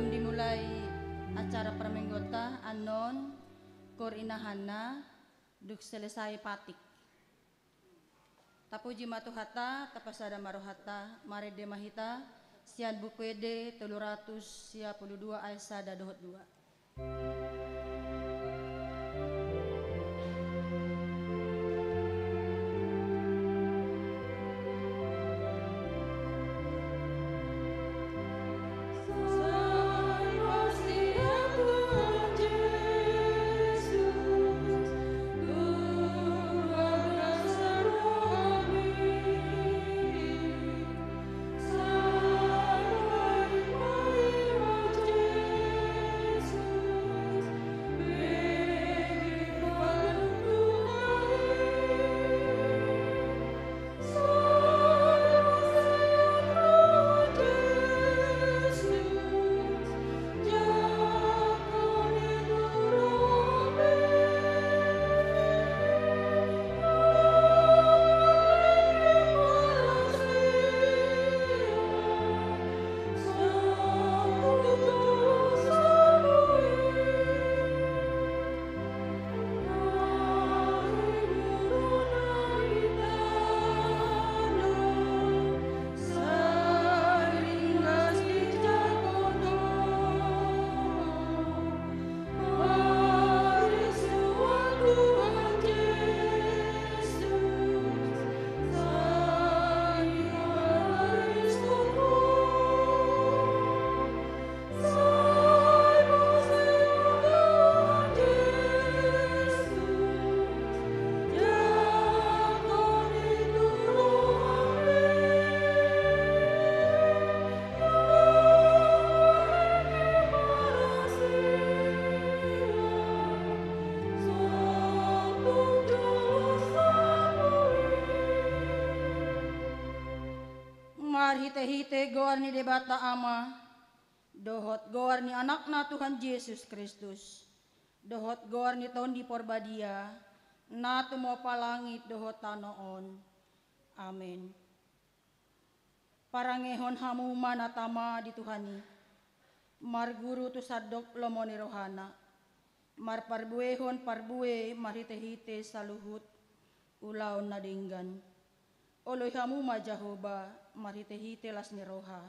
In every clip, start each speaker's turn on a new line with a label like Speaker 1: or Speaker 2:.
Speaker 1: Sebelum dimulai acara permenggota anon kor inahana duk selesai patik. Tapuji matuhata tapasada marohata mare demahita sian bukwede 352 aisa dadohot 2. Hite-hite goar ni debata ama, dohot goar ni anakna Tuhan Yesus Kristus, dohot goar ni tondi porbadia, na tumo palangit dohot tanoon. Amin. Parangehon hamuman atama di Tuhani, marguru tu sadok lomoni rohana, marparbuehon parbue marhite-hite saluhut, ulaon nadinggan. Oloy hamu majahoba marhite-hite las ni roha.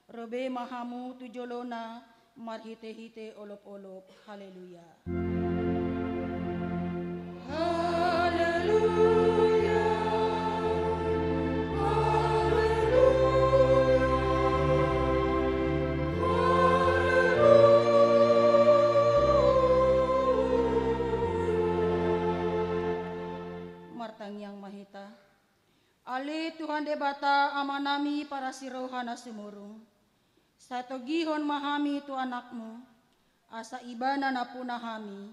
Speaker 1: Robe mahamu tujolona marhite-hite olop-olop. Haleluya. Haleluya. Martang yang mahita. Ali Tuhan debata amanami para sirohana sumurung. Sa togihon mahami tu anakmu, asa ibana na punahami,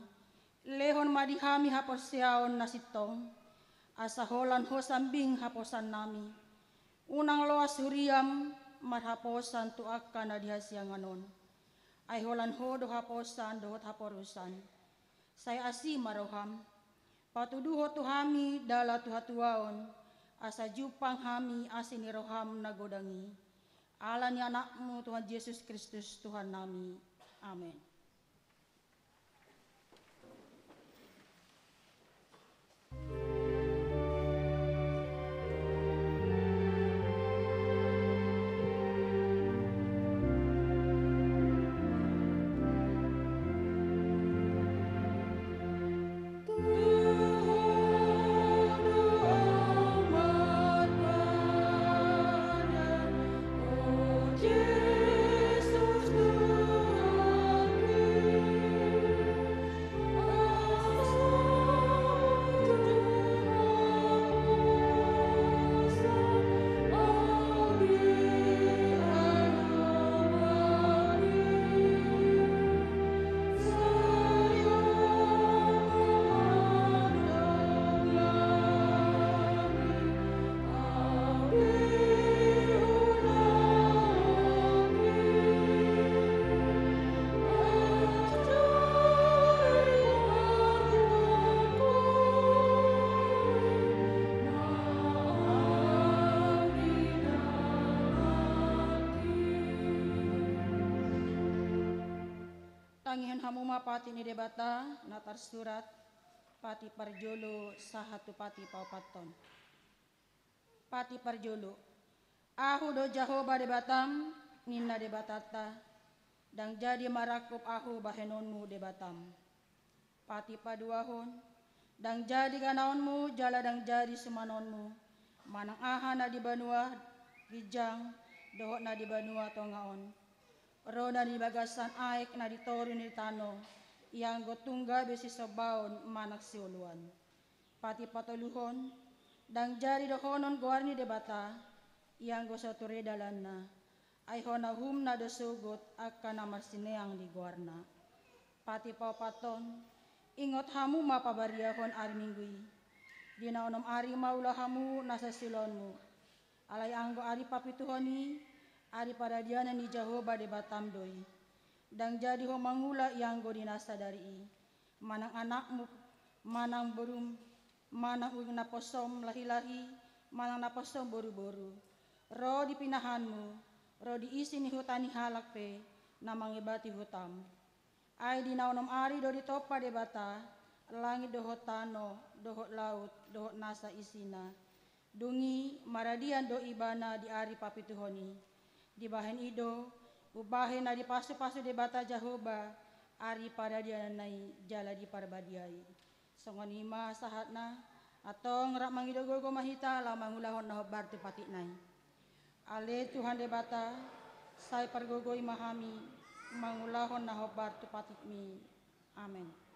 Speaker 1: lehon madihami haposyaon na sitong, asa holan hosambing haposan nami. Unang loas huriam marhaposan tu akka na dihasyanganon. Ay holan ho do haposan dohot haporusan. Say asi maroham, patuduho tuhami dala tuhatuaon, asa jupang hami asin niroham nagodangi. Ala ni anakmu Tuhan Yesus Kristus Tuhan nami. Amin.
Speaker 2: Jesus,
Speaker 1: angihan hamuma pati ni debata natar surat pati parjolo sahatu pati paupaton. Pati parjolo. Ahu do Jahoba debatam ninna debatata dang jadi marakup ahu bahenonmu debatam. Pati paduahon dang jadi ganaonmu jala dang jadi sumanonmu manang aha na di banua gijang dohok na di banua tongaon. Roda di bagasan aik na ditoru ni tano yang gotungga besi sobaon manak siuluan. Pati patoluhon dang jadi dohonon goarni debata yang gosoture dalanna ay hona humna dosugot akan namar sineang di goarna. Pati paupaton ingot hamu mapabariahon ari minggui dina onom ari maulah hamu nasa silonmu alay anggo ari papituhoni ari paradiana ni Jahoba debatam doi dang jadi ho mangula yang go dinasa dari manang anakmu manang berum manang uing naposom lahi-lahi manang naposom boru-boru ro dipinahanmu ro diisi ni hutani halak pe na mangibati hutam ay dinaonom ari do ditopa debata langit dohot tano dohot laut dohot nasa isina dungi maradian do ibana di ari papituhoni di bahen ido ubahen na di pasu-pasu debata Jahoba ari paradian nai jala di parbadiai songonima sahatna atong rak mangidogogo mahita la mangulahon na hobar tu pati nai. Ale Tuhan debata sai pargogoi mahami mangulahon na hobar tu pati mi. Amen.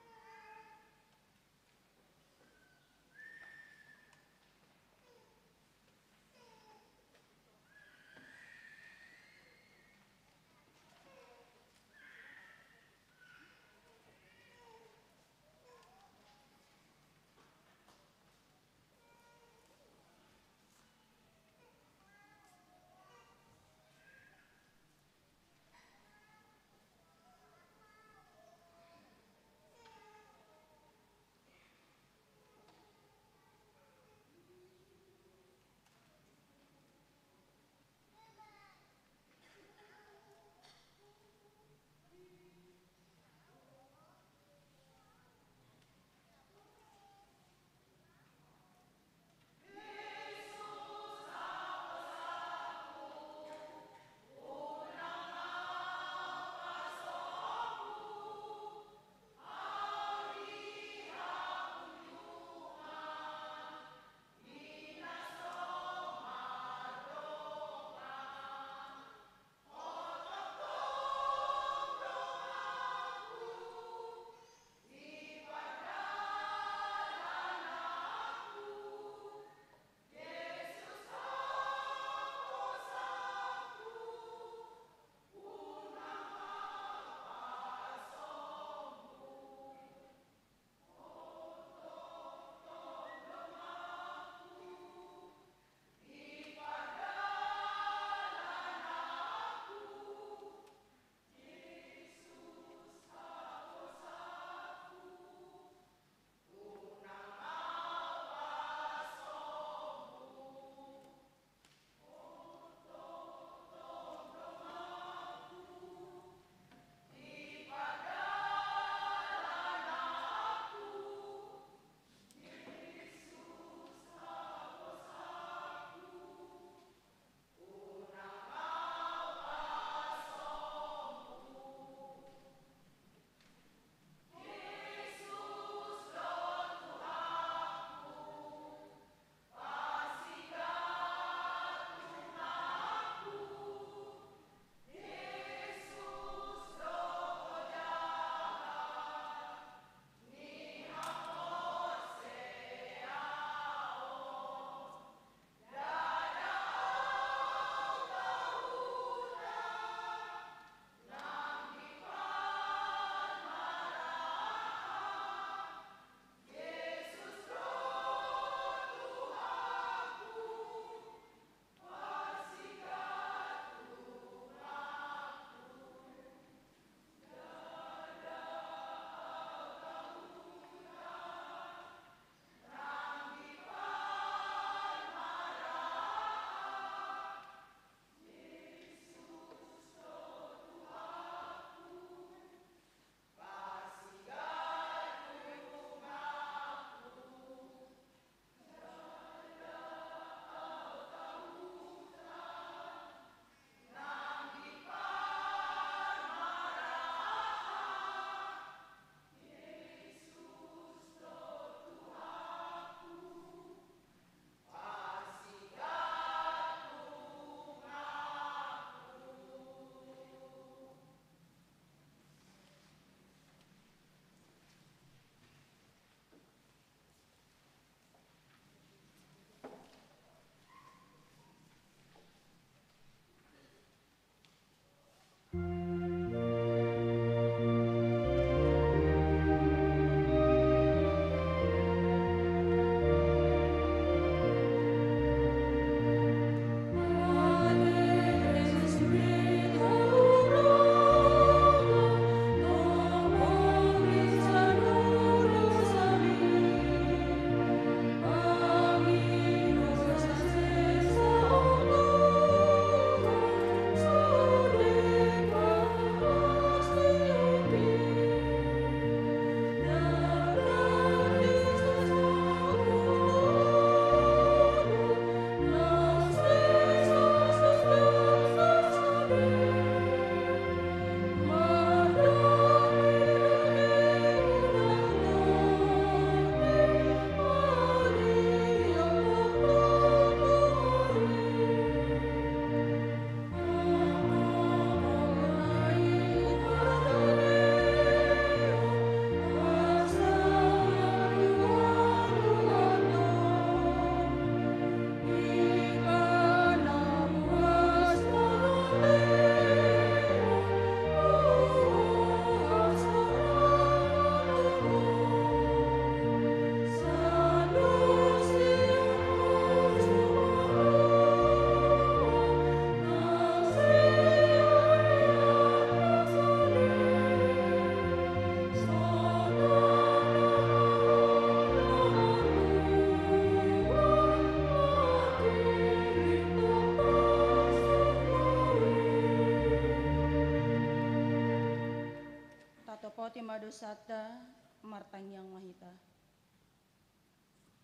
Speaker 1: dosata martangyang mahita.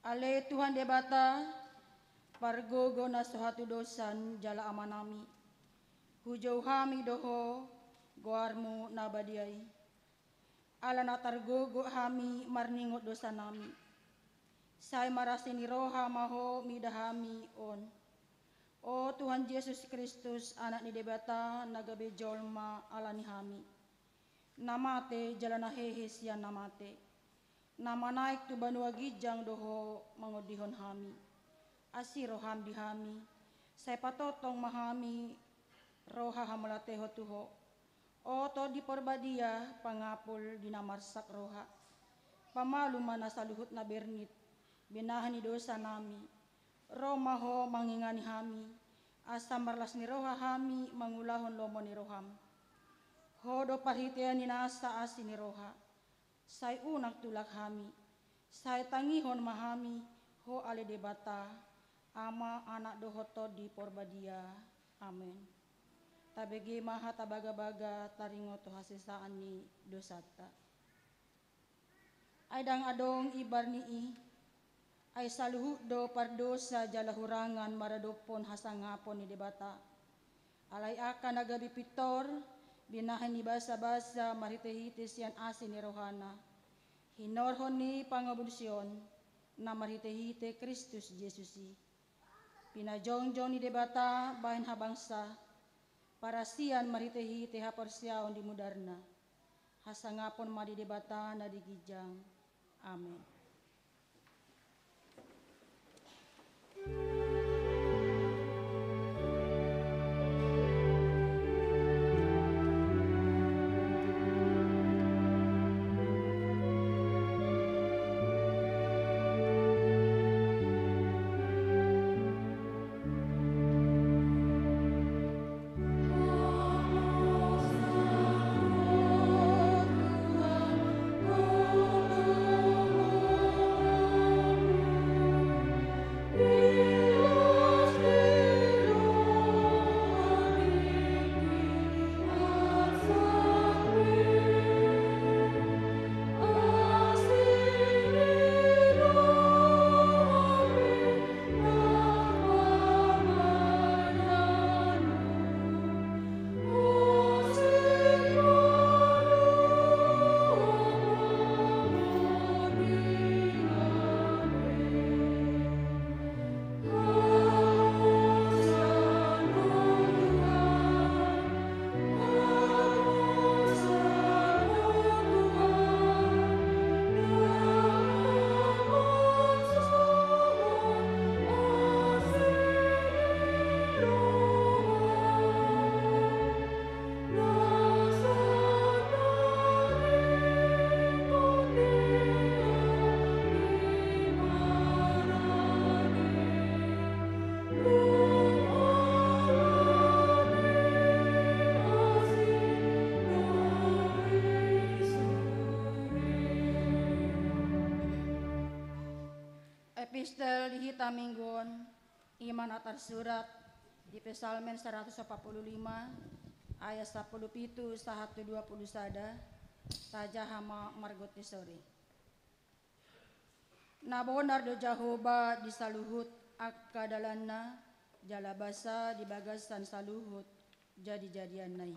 Speaker 1: Ale Tuhan debata pargogo na suhatu dosan jala amanami. Hujau hami doho goarmu nabadiai. Ala natargogo hami marningot dosa nami. Say marasini roha maho midahami on. O Tuhan Yesus Kristus anak ni debata nagabe jolma ala ni hami. Namate jala nahehis yan namate. Nama naik tu banua gijang doho mangodihon hami. Asiro ham di hami. Say patotong mahami roha hamalateho tuho. O to di porbadia pangapul dinamarsak roha. Pamalu mana saluhut na bernit. Binahani dosa nami. Roma ho mangingani hami. Asam marlas ni roha hami mangulahon lomo ni roham. Hodo parhitian ni nasa asin ni roha. Say unak tulak hami. Say tangihon mahami. Ho ale debata. Ama anak dohoto di porbadia. Amen. Tabegi maha tabaga-baga taringo to hasisaan ni dosata. Aydang adong ibar ni ay saluhu do pardosa jala hurangan maradopon hasangapon ni debata. Alay akan nagabi pitor binahan ni basa-basa maritehitis yan asin ni rohana. Hinorhon ni pangabudisyon na marite-hite Kristus Jesusi. Pinajongjong ni debata bahin habangsa para siyan marite-hite haporsyaon di mudarna. Hasangapon madi debata na digijang. Amen. Epistel dihitaminggon iman atar surat di Psalmen 145 ayat 17 sahatu 20 sada saja hama margot tisori. Nabonar do Jahoba di saluhut akka dalanna jala basa di bagasan saluhut jadi-jadian nai.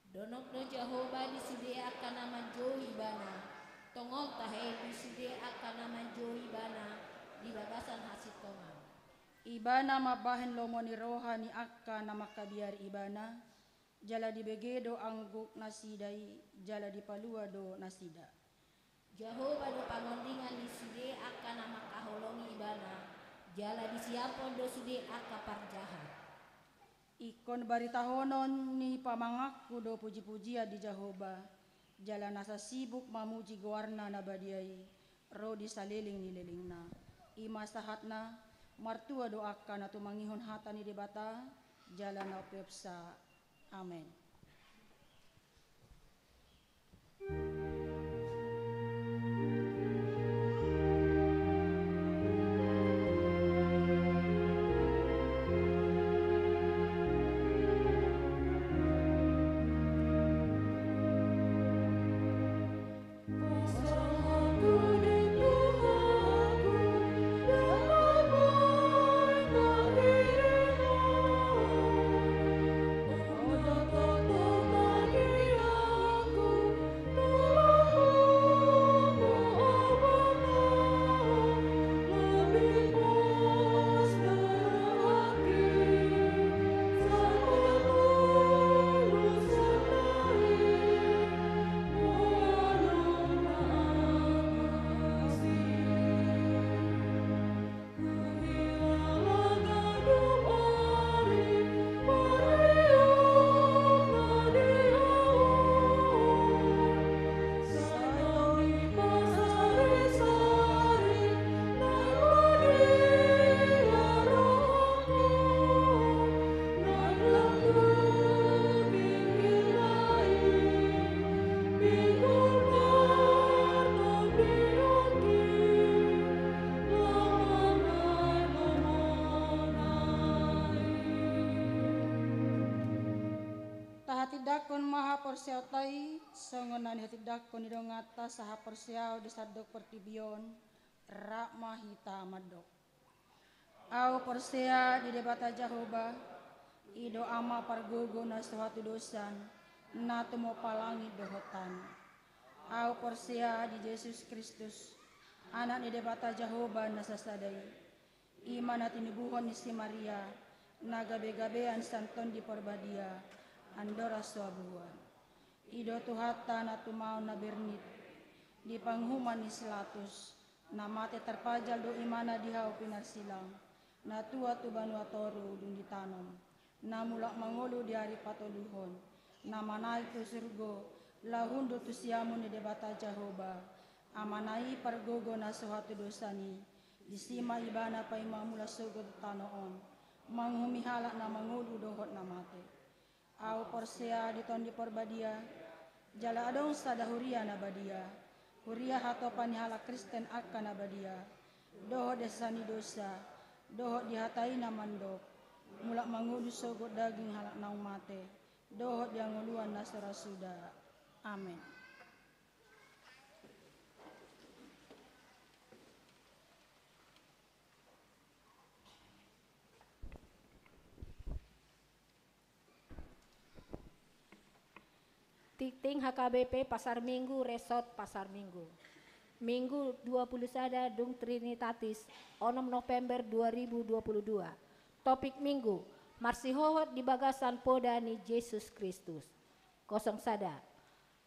Speaker 2: Donok do Jahoba di sidi akka naman johi bana. Tongol tahe di sidi akka naman johi bana. Di bagasan hasit tongan.
Speaker 1: Ibana mabahen lomo ni roha ni akka na makabiar ibana. Jala di begedo angguk nasidai. Jala di palua do nasida.
Speaker 2: Jahoba do pangondingan di sidi akka na makaholongi ibana. Jala di siapon do sidi akka parjahat.
Speaker 1: Ikon baritahonon ni pamangakku do puji-pujia di Jahoba. Jala nasa sibuk mamuji goarna na badiai. Ro di saliling ni lelingna. Ima sahatna martua doakan atau mangihon hata ni debata jalan opepsa. Amen. dakon maha persiautai songonan hati dakon idongata saha persiau disadok pertibion rak mahita madok. Au persea di debata Jahoba ido ama pargogo na suatu dosan na tumo palangi dohotan. Au persea di Yesus Kristus anak di debata Jahoba na sasadai iman at inibuhon ni si Maria na gabe-gabean santon di porbadia andora suabuan. Ido tuhata na tumao na bernit di panghuman ni silatus na mate terpajal do imana dihau pinarsilang na tua tu banua toru dung ditanom na mulak mangolu di hari patoluhon na manai tu surgo lahundo tu siamun di debata Jahoba amanai pargogo na suhatu dosani disima ibana pa imamula sogo tanoon manghumihala na mangolu dohot na mate. Au persea diton di porbadia jala adong sada huria na badia huria hato panihala Kristen akan na badia dohot desani dosa dohot dihatai na mandok mulak mangulu sogot daging halak naung mate dohot dianguluan na sarasuda. Amin.
Speaker 2: Titing HKBP Pasar Minggu Resort Pasar Minggu. Minggu 21 Dung Trinitatis 6 November 2022. Topik Minggu Marsihohot di bagasan podani Yesus Kristus. 01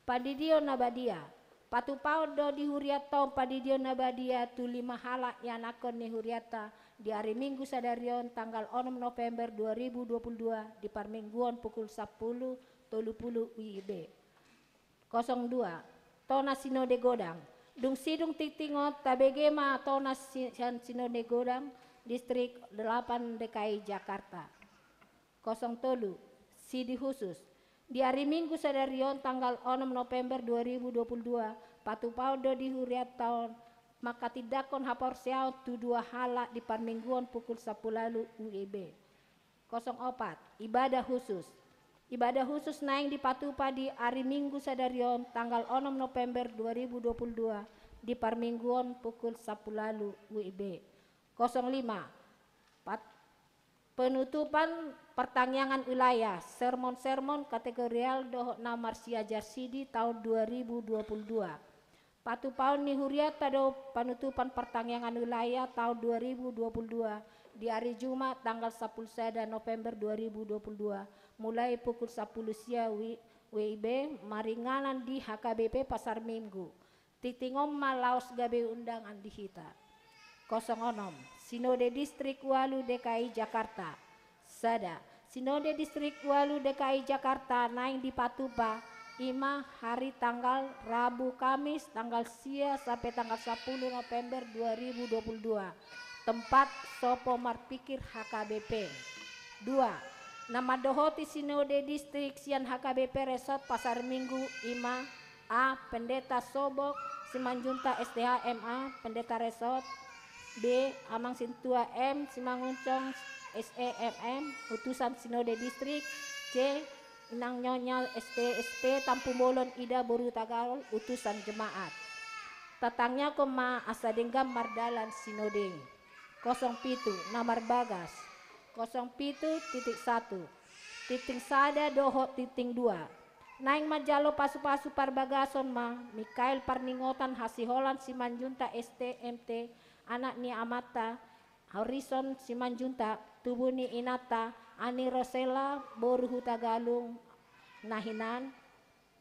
Speaker 2: Padidio Nabadia Patu paudo di huriata padidio Nabadia tu 5 halak yang akon ni huriata di hari Minggu sadarion tanggal 6 November 2022 di parmingguan pukul 10.30 WIB. 02 Tona Sinode Godang Dung Sidung Titingot Tabegema Tona Sinode Godang Distrik 8 DKI Jakarta. 03 Sidi Khusus di hari Minggu sadarion tanggal 6 November 2022 patu paudo di huriat tahun maka tidakon hapor seau tu 2 halak di parmingguan pukul 10 lalu UIB. 04 Ibadah khusus naing di Patupa di hari Minggu sadarion tanggal 6 November 2022 di parmingguan pukul 10 lalu WIB. 05 Penutupan pertanyaan wilayah sermon-sermon kategorial dohok na Marsia Jarsidi tahun 2022. Patupaun ni huriat tado penutupan pertanyaan wilayah tahun 2022 di hari Jumat tanggal 10 November 2022 mulai pukul 10 siang WIB maringanan di HKBP Pasar Minggu. Titingom malaos gabe undangan dihita. 06 Sinode Distrik Walu DKI Jakarta. Sada Sinode Distrik Walu DKI Jakarta naing di Patupa ima hari tanggal Rabu Kamis tanggal sia sampai tanggal 10 November 2022. Tempat Sopo Marpikir HKBP. 2 Nama dohoti Sinode Distrik Sian HKBP Resort Pasar Minggu ima A. Pendeta Sobok Simanjunta STH MA Pendeta Resort. B. Amang Sintua M Simanguncong SEMM Utusan Sinode Distrik. C. Inang Nyonyal STSP Tampubolon Ida Boru Tagarol Utusan Jemaat. Tatangnya koma asadenggam mardalan Sinode. 07 Namar Bagas 07.1 titing sada dohot titing 2 naing majalo pasu-pasu parbagason ma Mikael Parningotan Hasiholan Simanjunta STMT anak ni Amata Horizon Simanjunta Tubuni Inata Ani Rosela Boru Tagalung Nahinan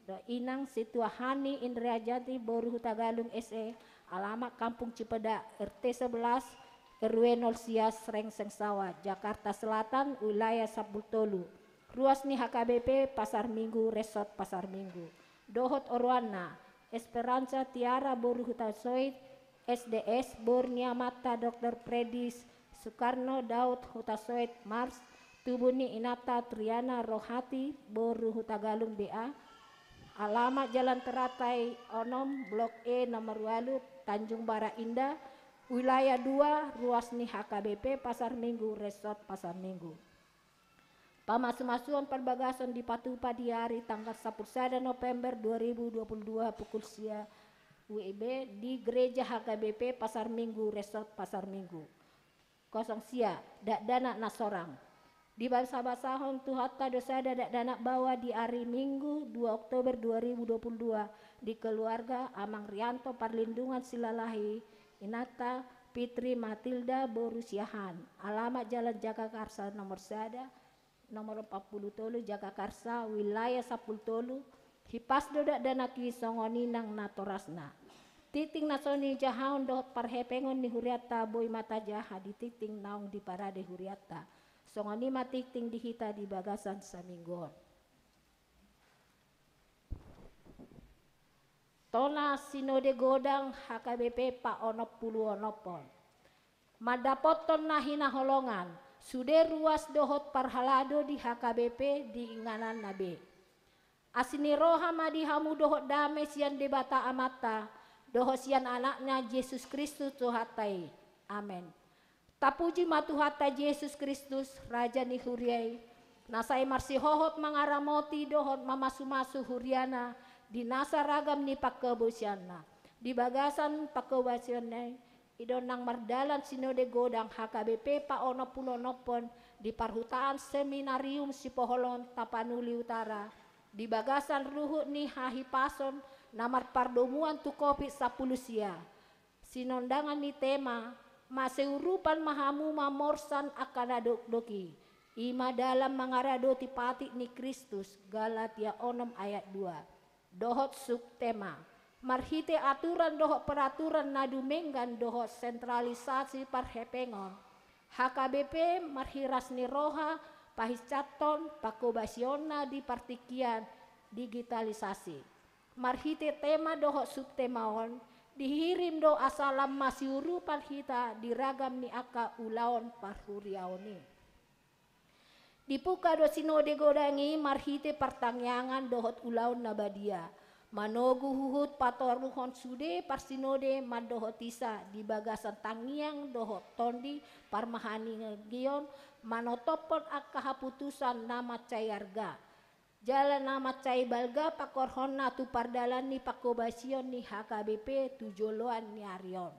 Speaker 2: do Inang Situahani Indria Jati Boru Tagalung SE alamat Kampung Cipeda RT 11 RW 0 Sias Rengseng Sawah Jakarta Selatan wilayah Sabultolu. Ruas ni HKBP Pasar Minggu Resort Pasar Minggu. Dohot Orwana Esperanza Tiara Boru Hutasoid SDS Bornia Mata Dr. Predis Soekarno Daud Hutasoid Mars Tubuni Inata Triana Rohati Boru Hutagalung BA. Alamat Jalan Teratai Onom Blok E nomor 8 Tanjung Bara Indah wilayah 2 ruas ni HKBP Pasar Minggu Resort Pasar Minggu. Pamasu-masuan perbagasan di Patupa di hari tanggal 11 November 2022 pukul sia WIB di Gereja HKBP Pasar Minggu Resort Pasar Minggu. Kosong sia dak dana nasorang. Di basa-basahon tuhata dosa dak dana bawa di hari Minggu 2 Oktober 2022 di keluarga Amang Rianto Perlindungan Silalahi Inata Fitri Matilda Borusiahan. Alamat Jalan Jagakarsa nomor 40 Tolu Jagakarsa wilayah Sapul Tolu hipas dodak danaki songoni nang natorasna titing nasoni jahaon dohot parhepengon ni huriata boy mata jaha di titing naong di parade huriata songoni matiting dihita di bagasan saminggon tona sinode godang HKBP pa onop pulu onopon madapoton nahina holongan sude ruas dohot parhalado di HKBP di inganan nabe. Asini roha madi hamu dohot dame sian debata amata dohot sian anaknya Yesus Kristus tuhatai. Amin. Tapuji matuhata Yesus Kristus Raja ni huriai. Nasai marsi hohot mangaramoti dohot mamasu-masu huriana di nasa ragam ni pakkebusiana. Di bagasan pakkebusiana idonang mardalan sinode godang HKBP pa ono pulonopon di parhutaan seminarium Sipoholon Tapanuli Utara di bagasan ruhut ni hahipason namar pardomuan tu kopi sapulusia sinondangan ni tema maseurupan mahamu mamorsan akan doki ima dalam mangarado tipati ni Kristus Galatia 6 ayat 2 dohot sub tema marhite aturan dohot peraturan nadumenggan dohot sentralisasi parhepengon HKBP marhiras ni roha pahiscaton pakobasiona di partikian digitalisasi marhite tema dohot subtemaon dihirim do asalam masiuru parhita diragam ni aka ulaon parhuriaoni dipuka do sinode godangi marhite pertangyangan dohot ulaon nabadia manogu huhut patoruhon sude parsinode madohotisa di bagasan tangiang dohot tondi parmahani ngegion manotopon akka haputusan nama cayarga jalan nama cai balga pakorhon natu pardalan ni pakobasion ni HKBP tujoloan ni arion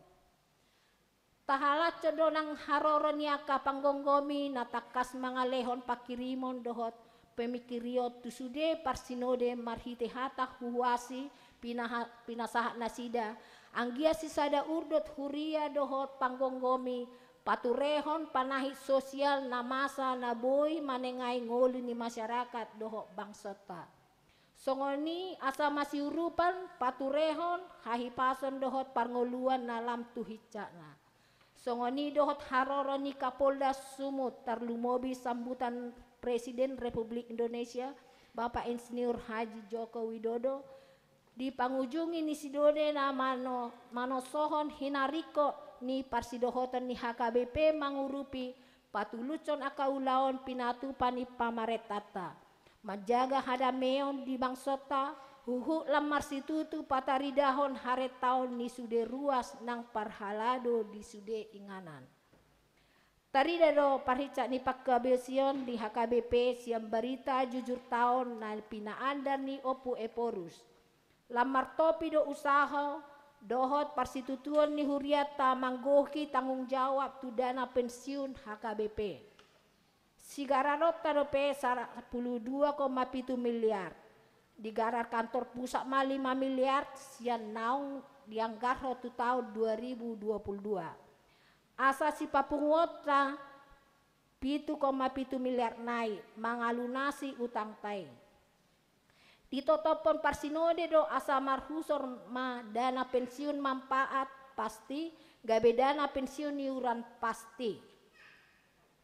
Speaker 2: tahalat cedonang haroron ni akka panggonggomi natakas mangalehon pakirimon dohot pemikiriot tusude parsinode marhite hata huwasi pinasahat nasida anggia sisada urdot huria dohot panggonggomi paturehon panahi sosial namasa naboy manengai ngoli ni masyarakat dohot bangsota songoni asa masiurupan paturehon hahipason dohot parngoluan nalam tuhicana songoni dohot haroroni Kapolda Sumut tarlumobi sambutan Presiden Republik Indonesia Bapak Insinyur Haji Joko Widodo di pangujungi ni sidode na manosohon hinariko ni parsidohotan ni HKBP mangurupi patulucon akaulaon pinatu pani pamaretata majaga hadameon di bangsota huhu lamar situtu pataridahon hare taon ni sude ruas nang parhalado di sude inganan tarida do parhica ni pakkabesion di HKBP siam berita jujur taon na pinaandar ni opu eporus lamar topi do usaha dohot parsitutuan ni huriata manggohi tanggung jawab tu dana pensiun HKBP sigararot tado pe 12,7 miliar digarar kantor pusat ma 5 miliar sian naung dianggar tu tahun 2022 asa si papungota 7,7 miliar naik mangalunasi utang tai ditotopon parsinode do asa marhusor ma dana pensiun manfaat pasti gabe dana pensiun iuran pasti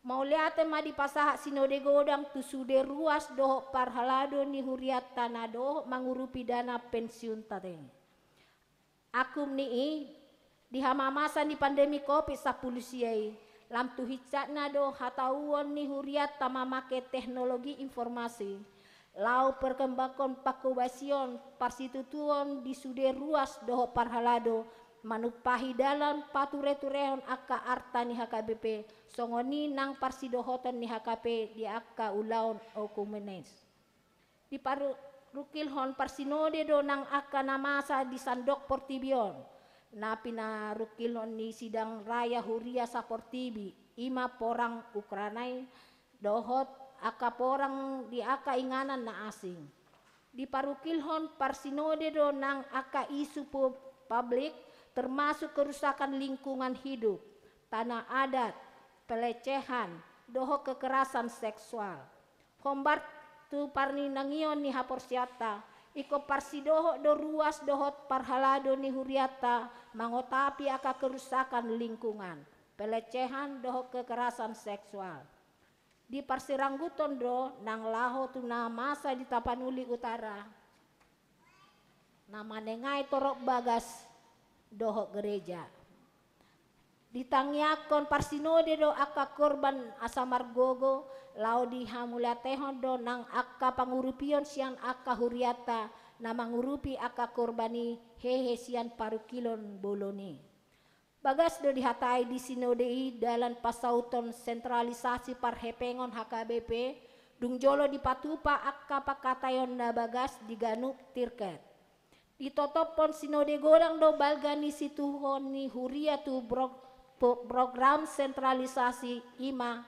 Speaker 2: mau lihat ma di pasaha sinode godang tu sude ruas doh parhalado ni huriat tanado mangurupi dana pensiun tateng akum ni di hamamasan di pandemi covid 10 lam tu hicatna do hatauon ni huriat tamamake teknologi informasi lau perkembangan pakobasion parsitutuon di sude ruas doho parhalado manupahi dalam pature-turehon akka arta ni HKBP songoni nang parsidohoton ni HKP di akka ulaon o kumenes. Di parukilhon parsinode do nang akka namasa di Sandok Portibion na pinarukilhon ni sidang raya Huria sa Portibi ima porang Ukranay dohot aka porang di aka inganan na asing. Di parukilhon parsinode do nang aka isu publik termasuk kerusakan lingkungan hidup, tanah adat, pelecehan, doho kekerasan seksual. Kombar tu parni nangion ni haporsiata, iko parsidoho do ruas dohot parhalado ni huriata mangotapi aka kerusakan lingkungan, pelecehan doho kekerasan seksual. Di parsirangguton do nang laho tu na masa di Tapanuli Utara, nama nengai torok bagas doho gereja. Ditangyakon parsinode do aka korban asamargogo lao di hamulatehon do nang aka pangurupion sian aka huriata na mangurupi aka korbani hehe sian parukilon boloni. Bagas do dihatai di sinodei dalam pasauton sentralisasi parhepengon HKBP dungjolo di patupa akka pakatayon na bagas di Ganup Tirket. Ditotopon sinode godang do balgani situhon ni huria tu program sentralisasi ima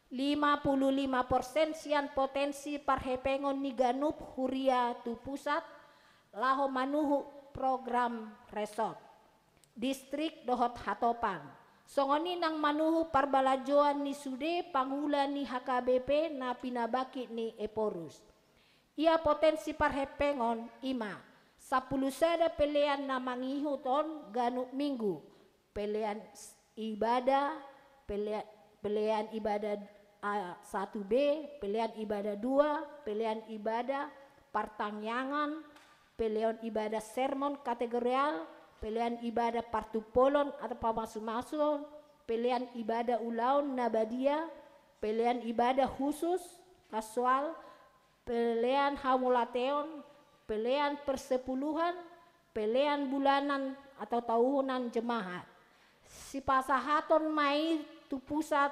Speaker 2: 55% sian potensi parhepengon ni Ganup huria tu pusat laho manuhu program resort. Distrik dohot Hatopan. Songoni nang manuhu parbalajoan ni sude pangula ni HKBP na pinabaki ni Eporus. Ia potensi parhepengon ima 10 sada pelean na mangihuton Ganup minggu. Pelean ibadah, pelean ibadah 1B, pelean ibadah 2, pelean ibadah partangyangan, pelean ibadah sermon kategorial, pilihan ibadah partupolon atau pamasu-masu, pilihan ibadah ulaun nabadia, pilihan ibadah khusus kasual, pilihan hamulateon, pilihan persepuluhan, pilihan bulanan atau tahunan jemaat. Si pasahaton mai tu pusat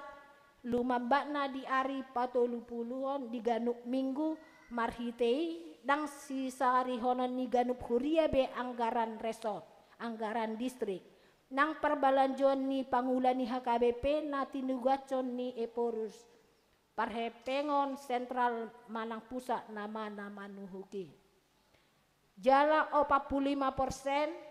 Speaker 2: lumambakna di ari patolupuluhon di Ganup minggu marhitei dang si sarihonon ni Ganup huria be anggaran resort. Anggaran distrik nang perbalanjuan ni pangula ni HKBP na tinugacon ni Eporus parhepengon sentral manang pusat nama nuhuki jala 45%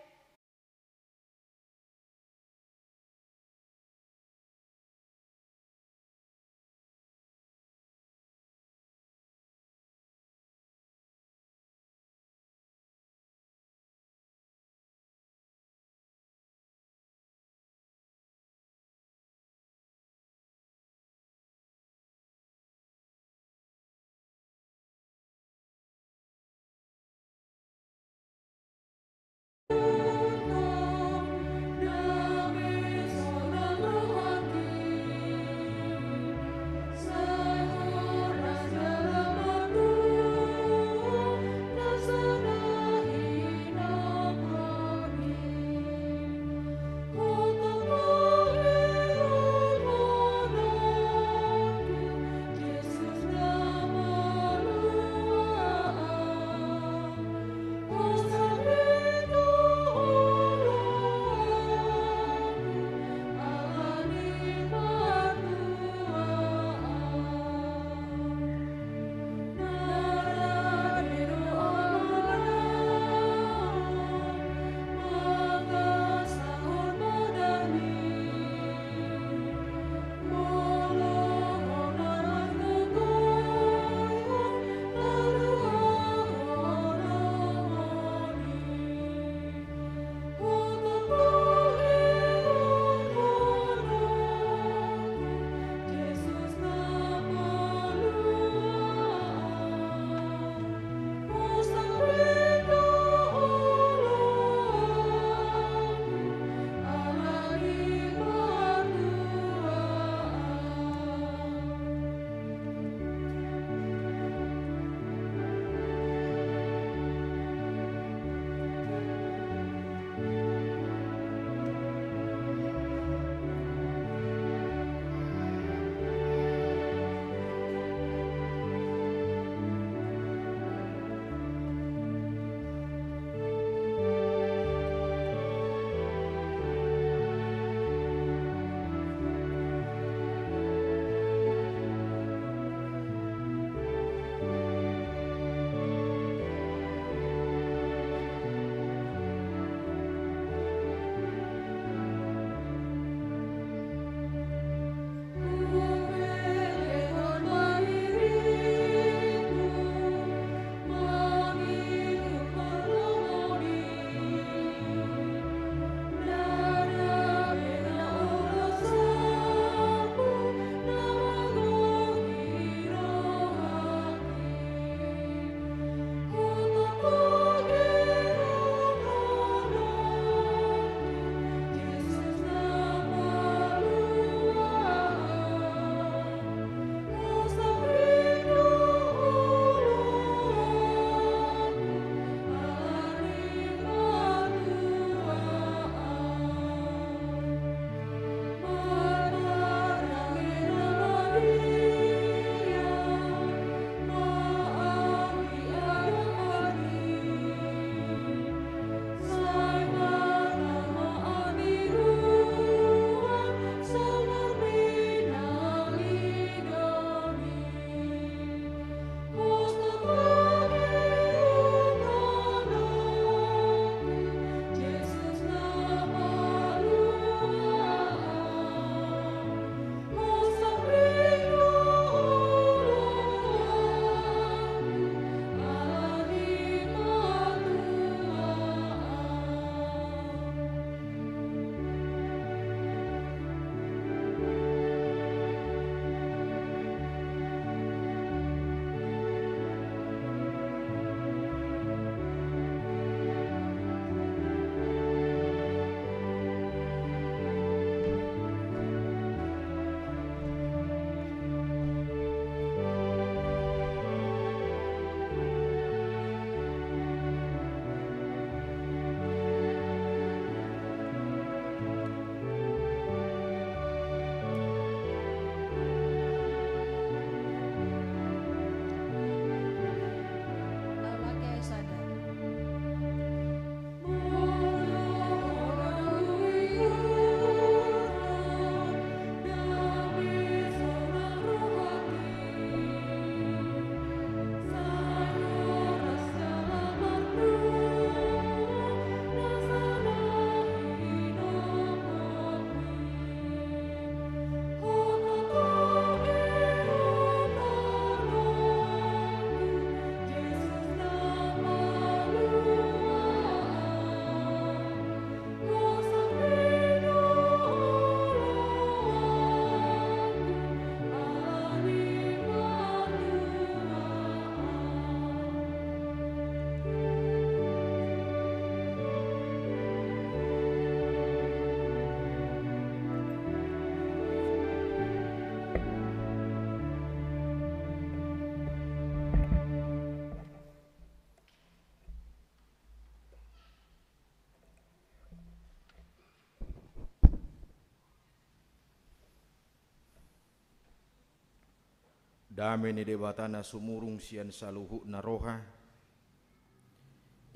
Speaker 3: Dame ni debatana sumurung sian saluhu naroha.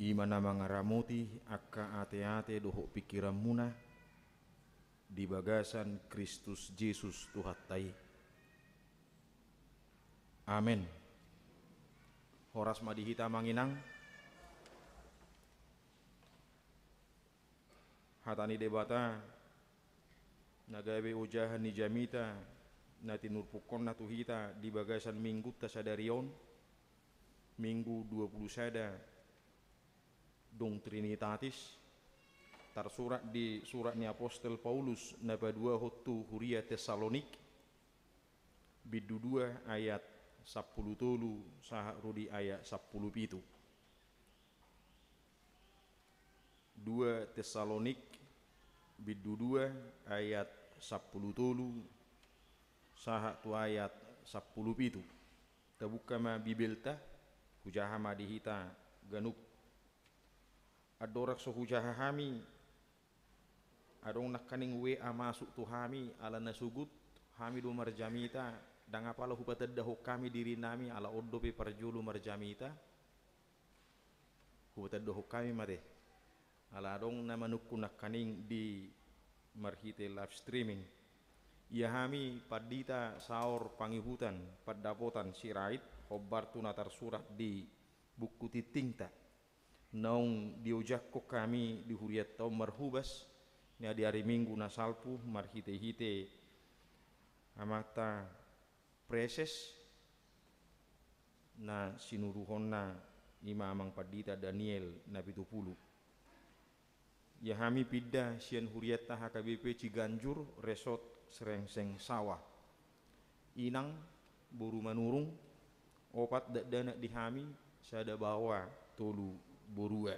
Speaker 3: Imana mangaramuti akka ate-ate doho pikiran muna di bagasan Kristus Yesus Tuhattai. Amin. Horas madihita manginang. Hatani debata nagabe ujahan ni jamita nati nurpukon na tuhita di bagasan minggu tasadarion minggu 21 dong Trinitatis tersurat di surat ni Apostol Paulus naba 2 hotu Huria Tesalonik bidu 2 ayat 10 tolu saha rudi ayat 10 pitu 2 Tesalonik bidu 2 ayat 10 tolu saha tu ayat 10 pitu tabuka ma bibelta hujaha ma dihita ganuk adorak so hujaha hami adong nakaning WA masuk tu hami ala nasugut hami do marjamita dang apala hupatadda kami diri nami ala oddo pe parjulu marjamita hupatadda kami mare ala dong namanukku nakaning di marhite live streaming ya hami padita saor pangihutan paddapotan sirait hobbar tu natar surat di buku titingta naung diojakko kami di huriat tau marhubas ni di hari minggu nasalpu marhite-hite amata preses na sinuruhonna ima amang padita Daniel na 70 ya hami pidda sian huriat ta HKBP Ciganjur resort Serengseng sawah inang buru manurung opat dana di hami sada bawa tolu borua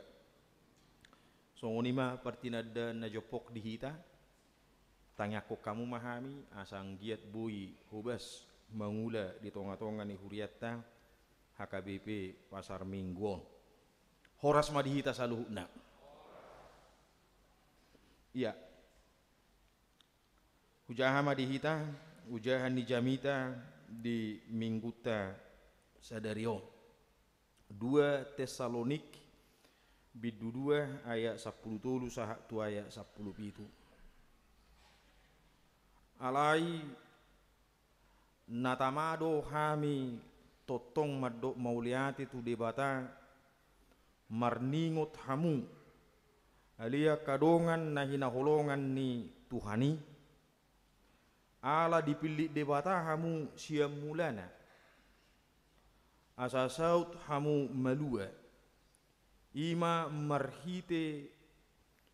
Speaker 3: songonima partinada na jopok dihita tanyako kamu mahami asang giat bui hobas mangula di tonga-tonga ni huriatta HKBP Pasar Mingguon horas madihita saluhna iya ujahan madihita ujahan ni jamita di mingguta sadario 2 Tesalonik bidu 2 ayat 10 tolu saha tu ayat 10 pitu alai natamado hami totong madok mauliati tu debata marningot hamu alia kadongan na hinaholongan ni Tuhani ala dipilih debata hamu siam mulana asasaut hamu malua ima marhite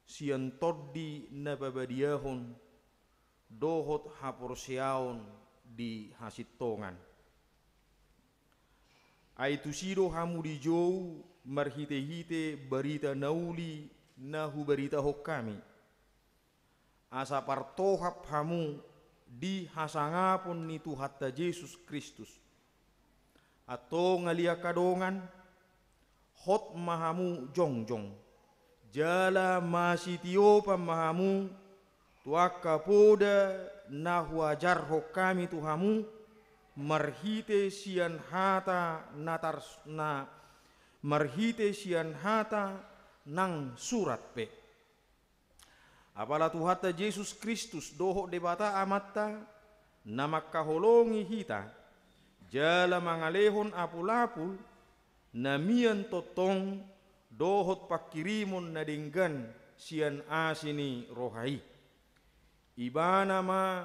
Speaker 3: sian toddi nababadiahon dohot haporsiaon di hasitongan aitu sido hamu di jou marhite-hite barita nauli nahu barita hokami asa partohap hamu di hasangapon ni Tuhatta Yesus Kristus atau ngalia kadongan hot mahamu jongjong jala masitio pamahamu tuaka poda nahwajar hokami tuhamu marhite sian hata natar na marhite sian hata nang surat pe apala Tuhatta Yesus Kristus doho debata amatta namakkaholongi hita jala mangalehon apul-apul namian totong dohot pakirimon nadinggan sian asini rohai ibana ma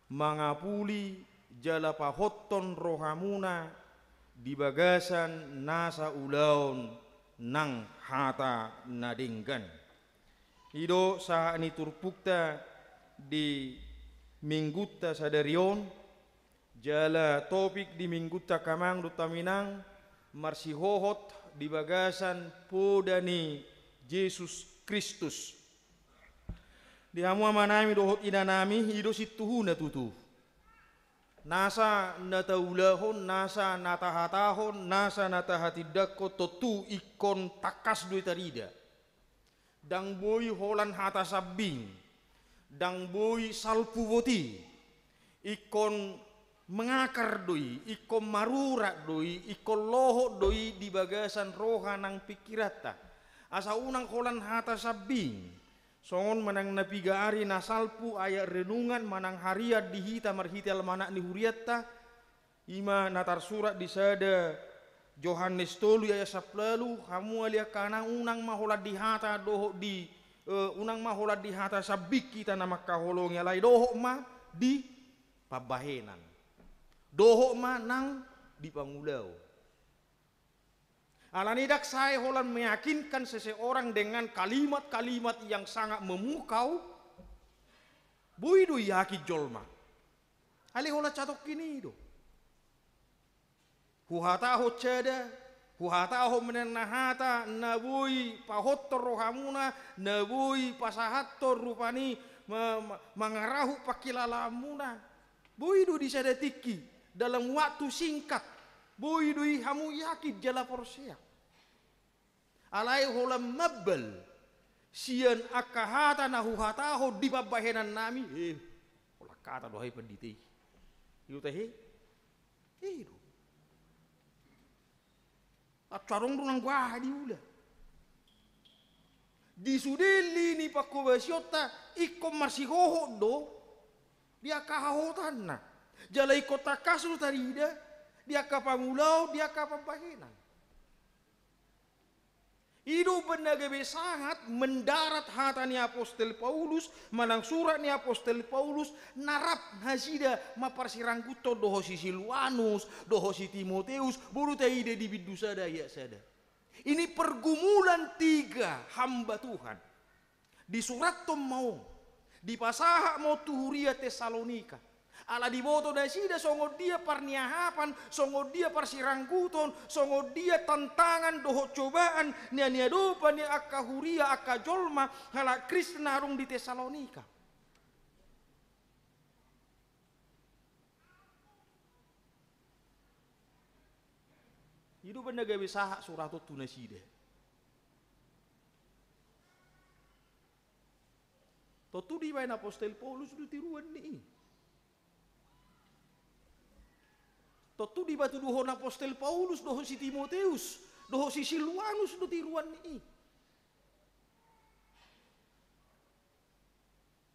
Speaker 3: mangapuli jala pahotton rohamuna di bagasan nasa ulaon nang hata nadinggan Ido saha ni turpukta di minggutta sadarion jala topik di minggutta kamang dutaminang marsihohot di bagasan podani Yesus Kristus di hamu amanami dohot inanami ido situhuna tutu nasa nataulahon nasa natahatahon nasa natahatidakko totu ikon takas dui tarida dang boy holan hata sabing dang boy salpuvoti ikon mengakar doi, iko marurak doi, iko loho doi di bagasan roha nang pikirata. Asa unang kolan hata sabing, songon manang napiga ari nasalpu ayat renungan manang hariat dihita marhital manak ni huriatta, ima natar surat di sada Yohanes tolu ayat 10, kamu alia kanang unang mahola dihata doho di unang mahola dihata sabik kita nama kaholong yalai doho ma di pabahenan. Doho manang di pangulau. Alanidak saya holan meyakinkan seseorang dengan kalimat-kalimat yang sangat memukau. Buidu yaki jolma. Ali hola catok kini do. Huhataho ceda, huhataho menenahata, nabui pahotor rohamuna, nabui pasahator rupani mangarahu pakilalamuna. Buidu di sada tiki. Dalam waktu singkat, boidui hamu yakid jala porsia. Alai holam mabel, sian akahata nahu hataho di babahenan nami. Olah kata dohai penditi. Iu tehe, itu. Acarong runang gua di ula. Di sudeli ni pakobasiota ikom marsihoho do, dia kahotan na. Jalai kota kasul tarida, dia kapamulau, dia kapabahenan. Hidup benagabe sangat mendarat hatani apostol Paulus, manang surat ni apostol Paulus, narap hasida maparsirangkuto doho si Silwanus, doho si Timoteus, buru taide di bidu sada ya sada. Ini pergumulan 3 hamba Tuhan. Di surat tom mau, di pasaha mau tuhuria Tesalonika. Ala diboto da sida songo dia parniahapan, songo dia parsirangkuton, songo dia tantangan doho cobaan, nia dopa nia akka huria akka jolma hala Kristen harung di Tesalonika. Hidup benaga bisaha suratot tunasida. Totu di bain apostol Paulus du tiruan ni. Totu di batu doho apostol Paulus, doho si Timoteus, doho si Silwanus do tiruan ni.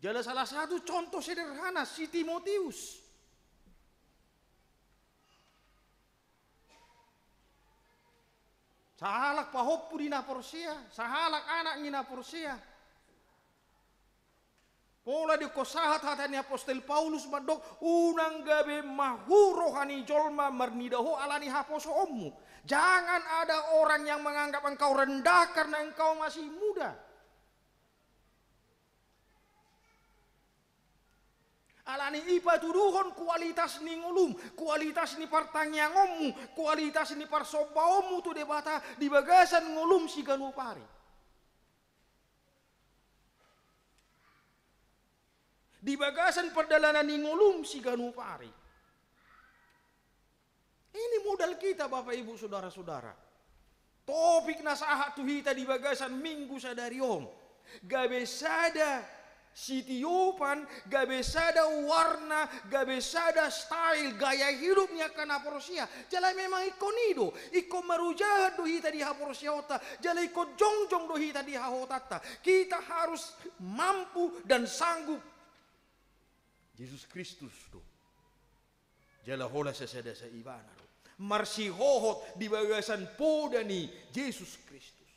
Speaker 3: Jala salah satu contoh sederhana si Timoteus. Sahalak pahoppu di naporsia, sahalak anak ni naporsia. Pola di kosahat hatani apostol Paulus madok unang gabe mahu rohani jolma marnidaho alani haposo ommu. Jangan ada orang yang menganggap engkau rendah karena engkau masih muda. Alani ipa tuduhon kualitas ni ngulum, kualitas ni partangyangomu, kualitas ni parsobaomu tu debata di bagasan ngulum si ganupari. Di bagasan perdalanan ni ngulum si ganupari. Ini modal kita Bapak Ibu Saudara-saudara. Topik nasahat tuhita di bagasan minggu sadariom. Gabe sada sitiopan, gabe sada warna, gabe sada style, gaya hidupnya kana porosia. Jala memang ikonido, iko marujahat dohita di haporosiota, jala iko jongjong dohita di hahotata. Kita harus mampu dan sanggup Yesus Kristus do. Jala hola sesada sa ibana do. Marsi hohot di bagasan podani Yesus Kristus.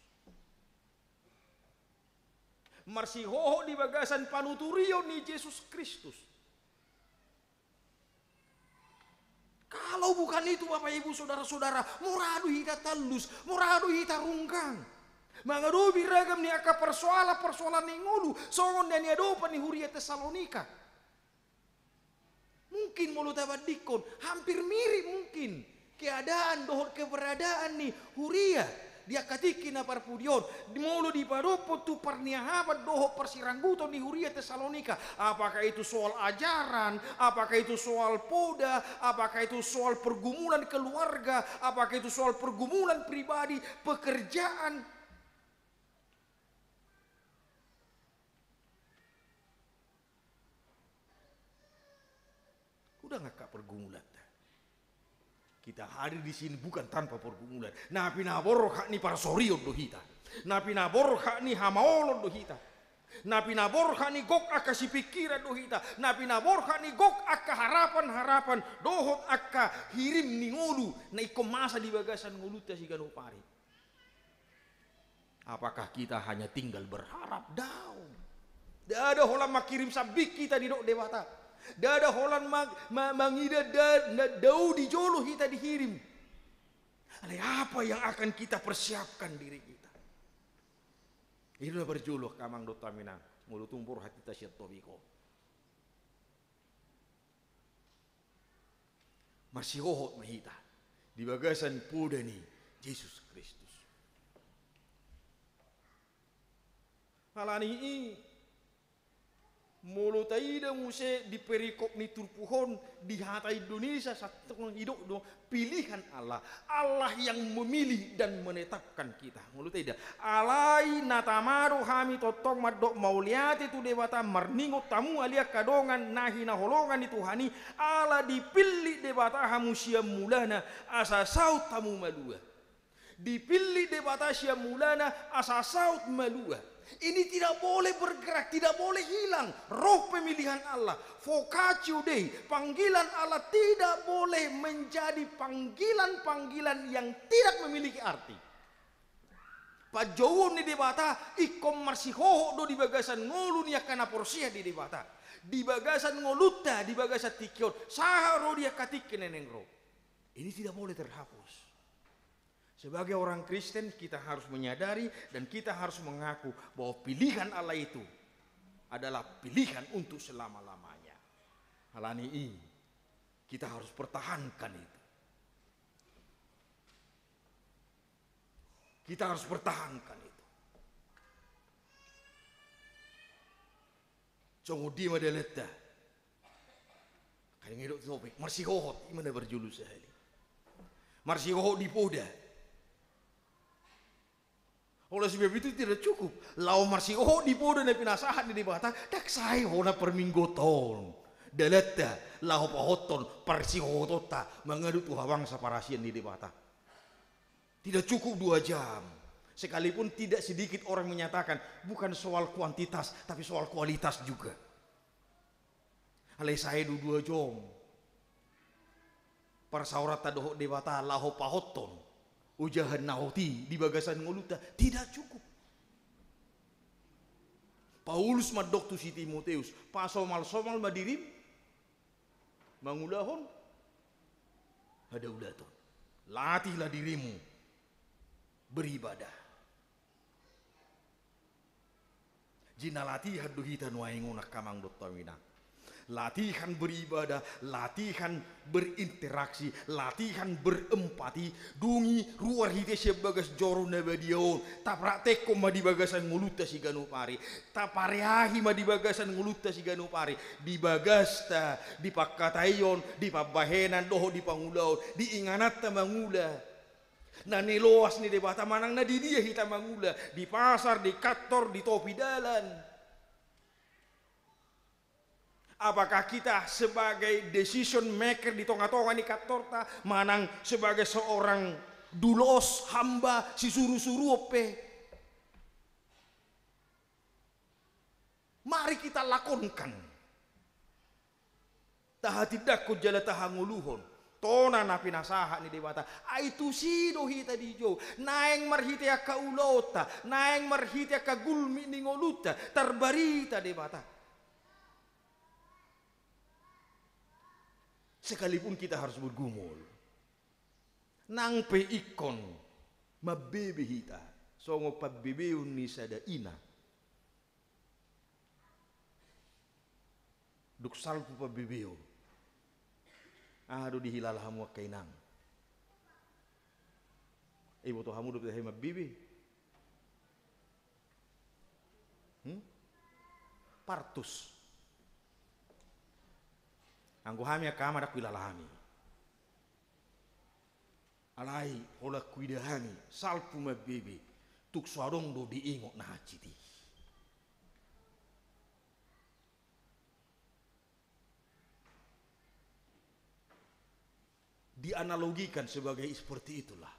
Speaker 3: Marsi hohot di bagasan panuturio ni Yesus Kristus. Kalau bukan itu Bapak Ibu Saudara-saudara, muradu hita talus, muradu hita rungkang. Mangadobi ragam ni aka persoalan ni ngulu, songon dan yadopa ni huria Tesalonika. Mungkin mulut abadikon, hampir mirip mungkin keadaan dohot keberadaan nih huria dia katikin parpudion mulu di paropo tu parniahabat doho persirangguton di huria Tesalonika. Apakah itu soal ajaran, apakah itu soal poda, apakah itu soal pergumulan keluarga, apakah itu soal pergumulan pribadi, pekerjaan. udah ngakak pergumulan. Kita hadir di sini bukan tanpa pergumulan. Napi nabor hak ni para sorion do hita. Napi nabor hak ni hamaolon do hita. Napi nabor hak ni gok aka si pikiran do hita. Napi nabor hak ni gok aka harapan dohot aka hirim ni ngolu na ikom masa di bagasan ngoluta si ganupari. Apakah kita hanya tinggal berharap? Daun. Dah ada holam makirim sabik kita di dok dewata. Dah ada holan mangida dau di jolo kita dihirim. Ada apa yang akan kita persiapkan diri kita? Inilah berjuluh kamang dot tamina mulu tumpur hati tasyat tobiko. Masih hohot mahita di bagasan pudani Yesus Kristus. Halani ini mulu taida muse di perikop ni turpuhon di hata Indonesia satu hidup do pilihan Allah, Allah yang memilih dan menetapkan kita. Mulu taida alai natamaru hami totong madok mauliati tu dewata marningo tamu alia kadongan nahi na holongan itu hani Allah dipilih dewata hamusia mulana asa saut tamu malua. Dipilih dewata sia mulana asa saut malua. Ini tidak boleh bergerak, tidak boleh hilang. Roh pemilihan Allah, vocatio Dei, panggilan Allah tidak boleh menjadi panggilan-panggilan yang tidak memiliki arti. Pajawon ni debata, ikom marsihoho do di bagasan ngolu ni akana porsia di debata. Di bagasan ngoluta, di bagasan tikion, saharo dia katikin neneng roh. Ini tidak boleh terhapus. Sebagai orang Kristen kita harus menyadari dan kita harus mengaku bahwa pilihan Allah itu adalah pilihan untuk selama-lamanya. Halani ini kita harus pertahankan itu. Kita harus pertahankan itu. Congo di madeleta. Kaya ngidok topik. Marsi hohot. Imana berjulus sehali. Marsi hohot di poda. Oleh sebab itu tidak cukup. Lau marsi oh di podo na pinasahan di bata tak sai hona per minggu ton. Dalata lau pahoton parsi hotota mengadu tu hawang saparasian di bata. Tidak cukup 2 jam. Sekalipun tidak sedikit orang menyatakan bukan soal kuantitas tapi soal kualitas juga. Alai saya 2 jam. Para saurat tadoh di bata lau pahoton. Ujahan nauti di bagasan ngoluta tidak cukup. Paulus madok tu si Timoteus pasomal-somal madirim mangulahon ada ulaton. Latihlah dirimu beribadah. Jina latihan duhitan waingunak kamang dot tawina. Latihan beribadah, latihan berinteraksi, latihan berempati, dungi ruar hite sebagas joro nabadion, taprak ma di bagasan nguluta si ganupari, tapareahi ma di bagasan nguluta si ganupari, di bagasta, di pakkatayon, di pabahenan doho di pangulaon, di inganata mangula. Na niloas ni debata manang na di dia hita mangula, di pasar, di kantor, di topi dalan. Apakah kita sebagai decision maker di tengah-tengah ni katorta manang sebagai seorang dulos hamba si suruh-suruh ope? Mari kita lakonkan. Taha tidak ku jala taha nguluhon. Tona na pinasaha ni dewata. Aitu sido hita di jo. Naeng marhite ka ulota, naeng marhite ka gulmi ni ngoluta, terbarita dewata. Sekalipun kita harus bergumul. Nang pe ikon mabebe hita. Songo pabebeun ni sada ina. Duk salpu pabebeo. Ado dihilal hamu kainang. Ibu to hamu duk dahi mabebe. Partus. Anggo hami akama dak wilalahami. Alai hola kuidahami salpu mabebe tuk suarong do diingok na haciti. dianalogikan sebagai seperti itulah.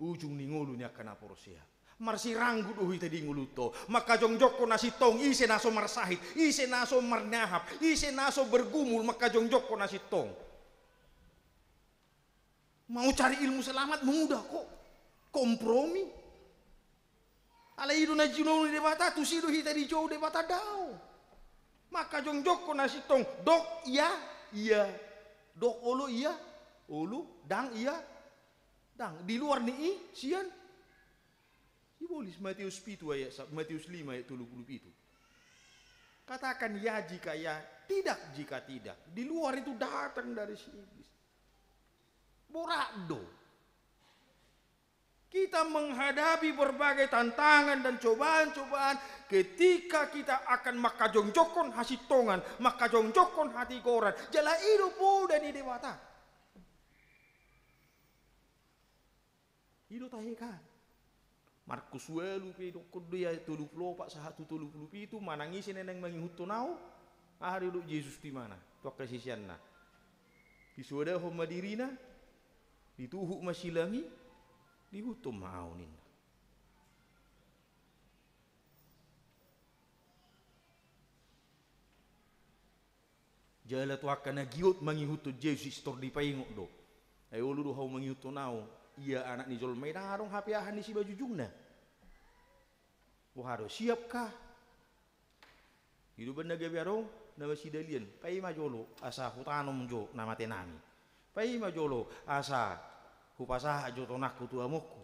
Speaker 3: Ujung ningolunya kana porosia. Marsi ranggu dohi tadi nguluto. Maka jongjoko nasi tong ise naso marsahit, ise naso marnahap, ise naso bergumul, maka jongjoko nasi tong. Mau cari ilmu selamat mudah kok. Kompromi. Ala idu na juno de bata tu sido hita di jauh de bata dao. Maka jongjoko nasi tong dok iya iya. Dok olo iya olo dang iya dang di luar nih sian. Ibolis Matius 7 ayat Matius 5 ayat 37. Katakan ya jika ya, tidak jika tidak. Di luar itu datang dari si iblis. Borado. Kita menghadapi berbagai tantangan dan cobaan-cobaan ketika kita akan makajongjokon hasitongan, makajongjokon hati koran. Jala hidup udah di dewata. Hidup tahikan. Markus welu pedo kudu ya 34 sahatu 37 manangisi neneng mangihuto nau. Hari duduk Yesus di mana? Tua kasisianna. Disuada ho madirina, dituhuk masilangi, dihutum mau ninna. Jala tua kana giot mangihuto Yesus tor di paingok do. Ai ulu do hau mangihuto nau. Iya anak ni jol main harong hapiahan di si baju jungna. Waharo siapkah? Hidup benda gabiarong nama si dalian. Pai majolo asa hutanom jo nama tenami. Pai majolo asa hupasah jo tonakku tuamoku.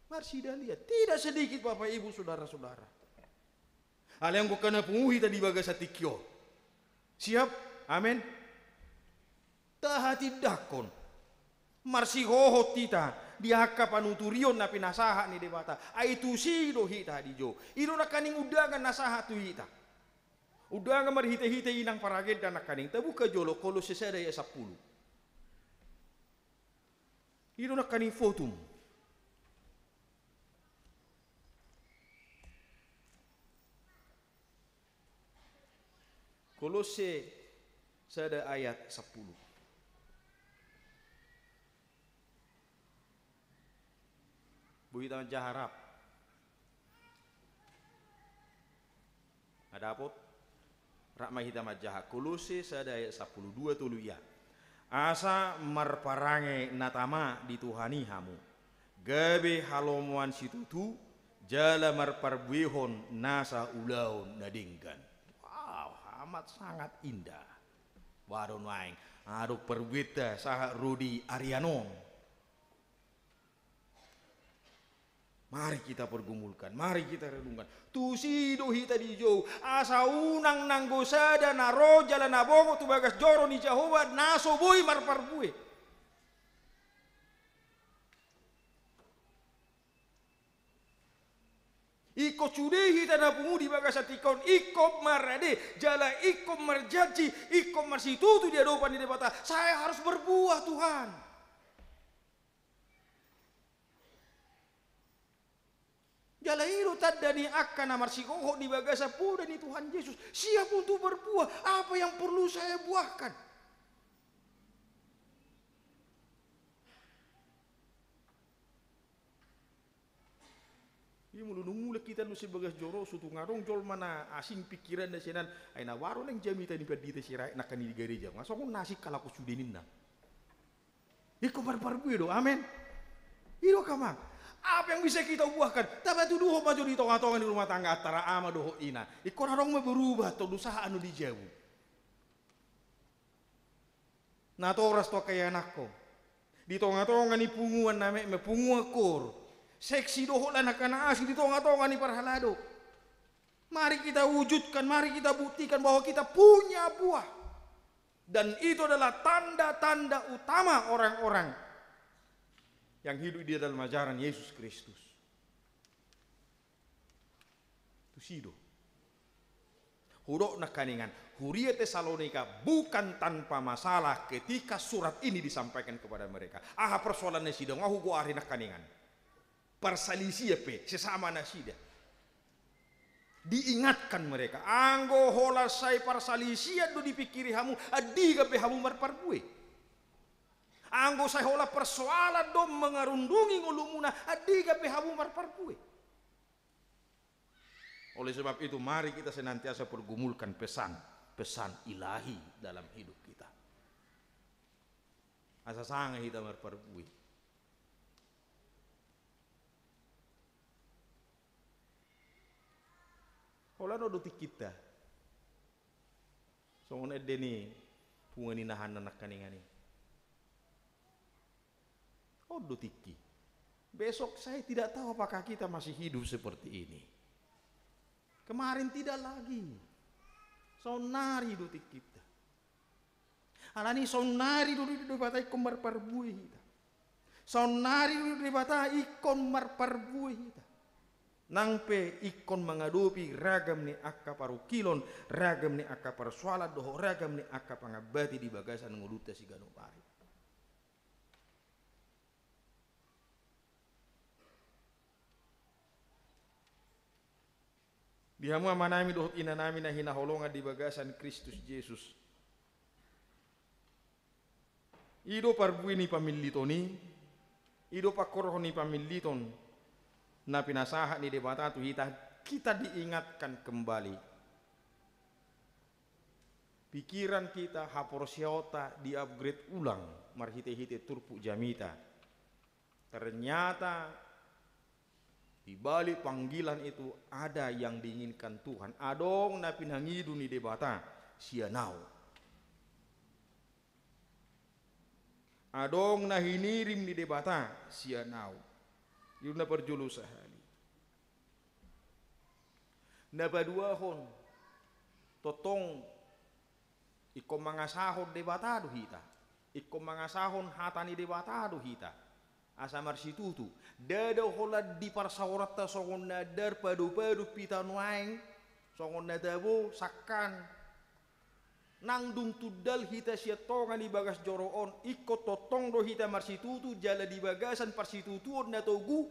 Speaker 3: Marsi dalian. Tidak sedikit bapak ibu saudara-saudara. Hal yang kau kena punguhi tadi bagas atikyo. Siap? Amin. Tahati dakon. Marsi hohot tita diaka panuturion na pinasaha ni debata aitu sido hita di jo iro na kaning udangan nasaha tu hita udangan marhite-hite inang paraged na kaning tabuka jolo kolo sesada ya 10 iro na kaning fotum Kolose sada ayat 10. Buita jaharap. Ada apa? Rakma hita majaha. Kolose sada ayat 12 tulu ya. Asa marparange natama dituhani hamu. Gabe halomuan situtu jala marparbuihon nasa ulaun nadinggan. Wow, amat sangat indah. Waron waing. Aduk perbuita saha Rudi Arianon. Mari kita pergumulkan, mari kita renungkan. Tusido hita di jauh, asa unang nanggosada na roja la nabongo tu bagas joro ni Jehovah naso boy marparbue. Iko cudehi hita pungu di bagas atikon, iko marade, jala iko marjaji, iko marsitutu di hadapan di debata. Saya harus berbuah Tuhan. Jala iro tadani akan amar sikoho di bagasa puda ni Tuhan Yesus siap untuk berbuah. Apa yang perlu saya buahkan? Ia mulunung kita nu sebagas joro sutu ngarong jol mana asing pikiran da senan aina waro nang jamita ni perdita sirai nak ni gereja. Masuk nasi kala ku sudeninna. Iko barbar do, amen. Iro kamang. Apa yang bisa kita buahkan? Tapi itu doho maju di tongah-tongah di rumah tangga antara ama doho ina. Ikon harong berubah atau usaha anu dijauh. Nah toras to kaya anakku. Di tongah-tongah ni punguan name me punguan kor. Seksi doho lah nak kana asli di tongah-tongah ni parhalado. Mari kita wujudkan, mari kita buktikan bahwa kita punya buah. Dan itu adalah tanda-tanda utama orang-orang yang hidup di dalam ajaran Yesus Kristus. Tusido. Hurok nakaningan, Huria Tesalonika bukan tanpa masalah ketika surat ini disampaikan kepada mereka. Aha persoalannya sidang, aku gua hari nakaningan. Persalisia pe, sesama nasida. Diingatkan mereka, anggo hola sai parsalisia do dipikiri hamu, adiga pe hamu marparbue. Anggo saya hola persoalan dom mengarundungi ngulumuna adiga pehabu marparpue. Oleh sebab itu mari kita senantiasa pergumulkan pesan ilahi dalam hidup kita. Asa sangat kita marparpue. Hola no dotik kita. Songon edeni pungani nahan anak kaningani. Oh dotiki. Besok saya tidak tahu apakah kita masih hidup seperti ini. Kemarin tidak lagi. Sonari dotik kita. Alani sonari dotik batai ikon marparbui kita. Sonari dotik batai ikon marparbui kita. Nangpe ikon mengadopi ragam ni akka parukilon, ragam ni akka parsualat doho, ragam ni akka pangabati di bagasan nguluta si ganopari. Di hamu amanami dohot inanami na hinaholongan di bagasan Kristus Yesus. Ido parbui ni pamilitoni, ido pakoroh ni pamiliton, na pinasaha ni debata tu kita diingatkan kembali. Pikiran kita haporsiota di upgrade ulang, marhite-hite turpu jamita. Ternyata di balik panggilan itu ada yang diinginkan Tuhan. Adong na pinangidu ni debata sianau. Adong na hinirim ni debata sianau. Yun na perjulu sahali. Napaduahon totong ikom mangasahon debata hita. Ikom mangasahon hatani debata hita. Asa marsitutu dada hola di parsaurata songon nadar padu-padu pitanuaing songon nadabo sakkan nang dung tudal hita siatongan di bagas joroon ikut totong do hita marsitutu jala di bagasan parsitutuon na togu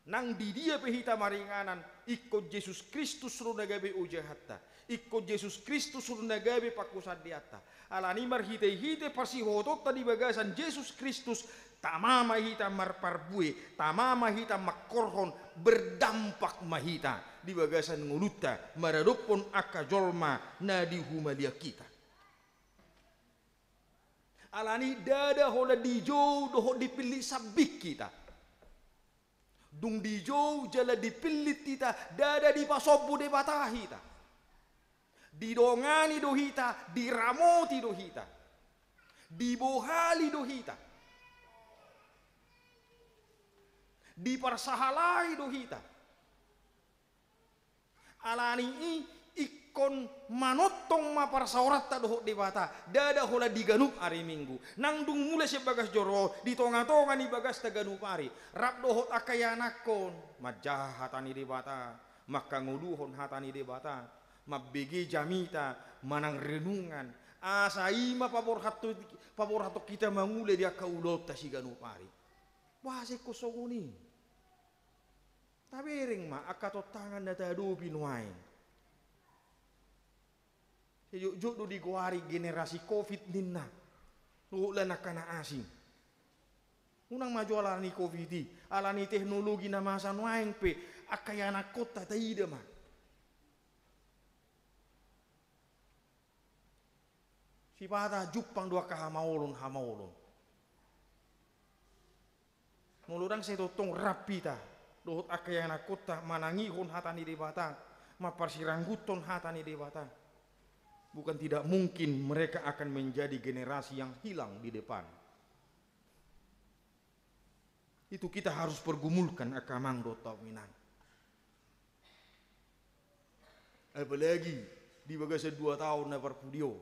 Speaker 3: nang di dia pe hita maringanan ikut Yesus Kristus ru nagabe ujahatta ikut Yesus Kristus ru nagabe pakusad diatta alani marhite-hite parsihotot di bagasan Yesus Kristus tamama hita marparbue, tamama hita makorhon berdampak mahita di bagasan nguluta maradopon akajolma na di humalia kita. Alani dada hola dijo doho dipilih sabik kita. Dung dijo jala dipilih kita dada di pasobu de batahita. Didongani dohita, diramoti dohita. Dibohali dohita. Di parsahalai dohita alani ikon manotong ma parsaurata dohot debata dada hola diganup hari minggu nang dung mulai sebagas joro di tonga-tonga ni bagas taganup hari rap dohot akayanakon majah hatani debata maka nguluhon hatani debata mabege jamita manang renungan asaima pabor hatu kita mangule dia kaulot ta si ganup hari wah se kosonguni tabering ma akato tangan na tadu pinuain. Sejuk do diguari generasi Covid ninna. Ulan nakana asing. Unang maju alani Covid alani teknologi na masa nuain pe akayana kota taida ma. Si pada jupang dua kahamaulon. Mulurang setotong rapita. Dohot akayana kota manangihon hatani debata maparsirangguton hatani debata bukan tidak mungkin mereka akan menjadi generasi yang hilang di depan itu kita harus pergumulkan akamang dota minan apalagi di bagasa 2 tahun na parpudio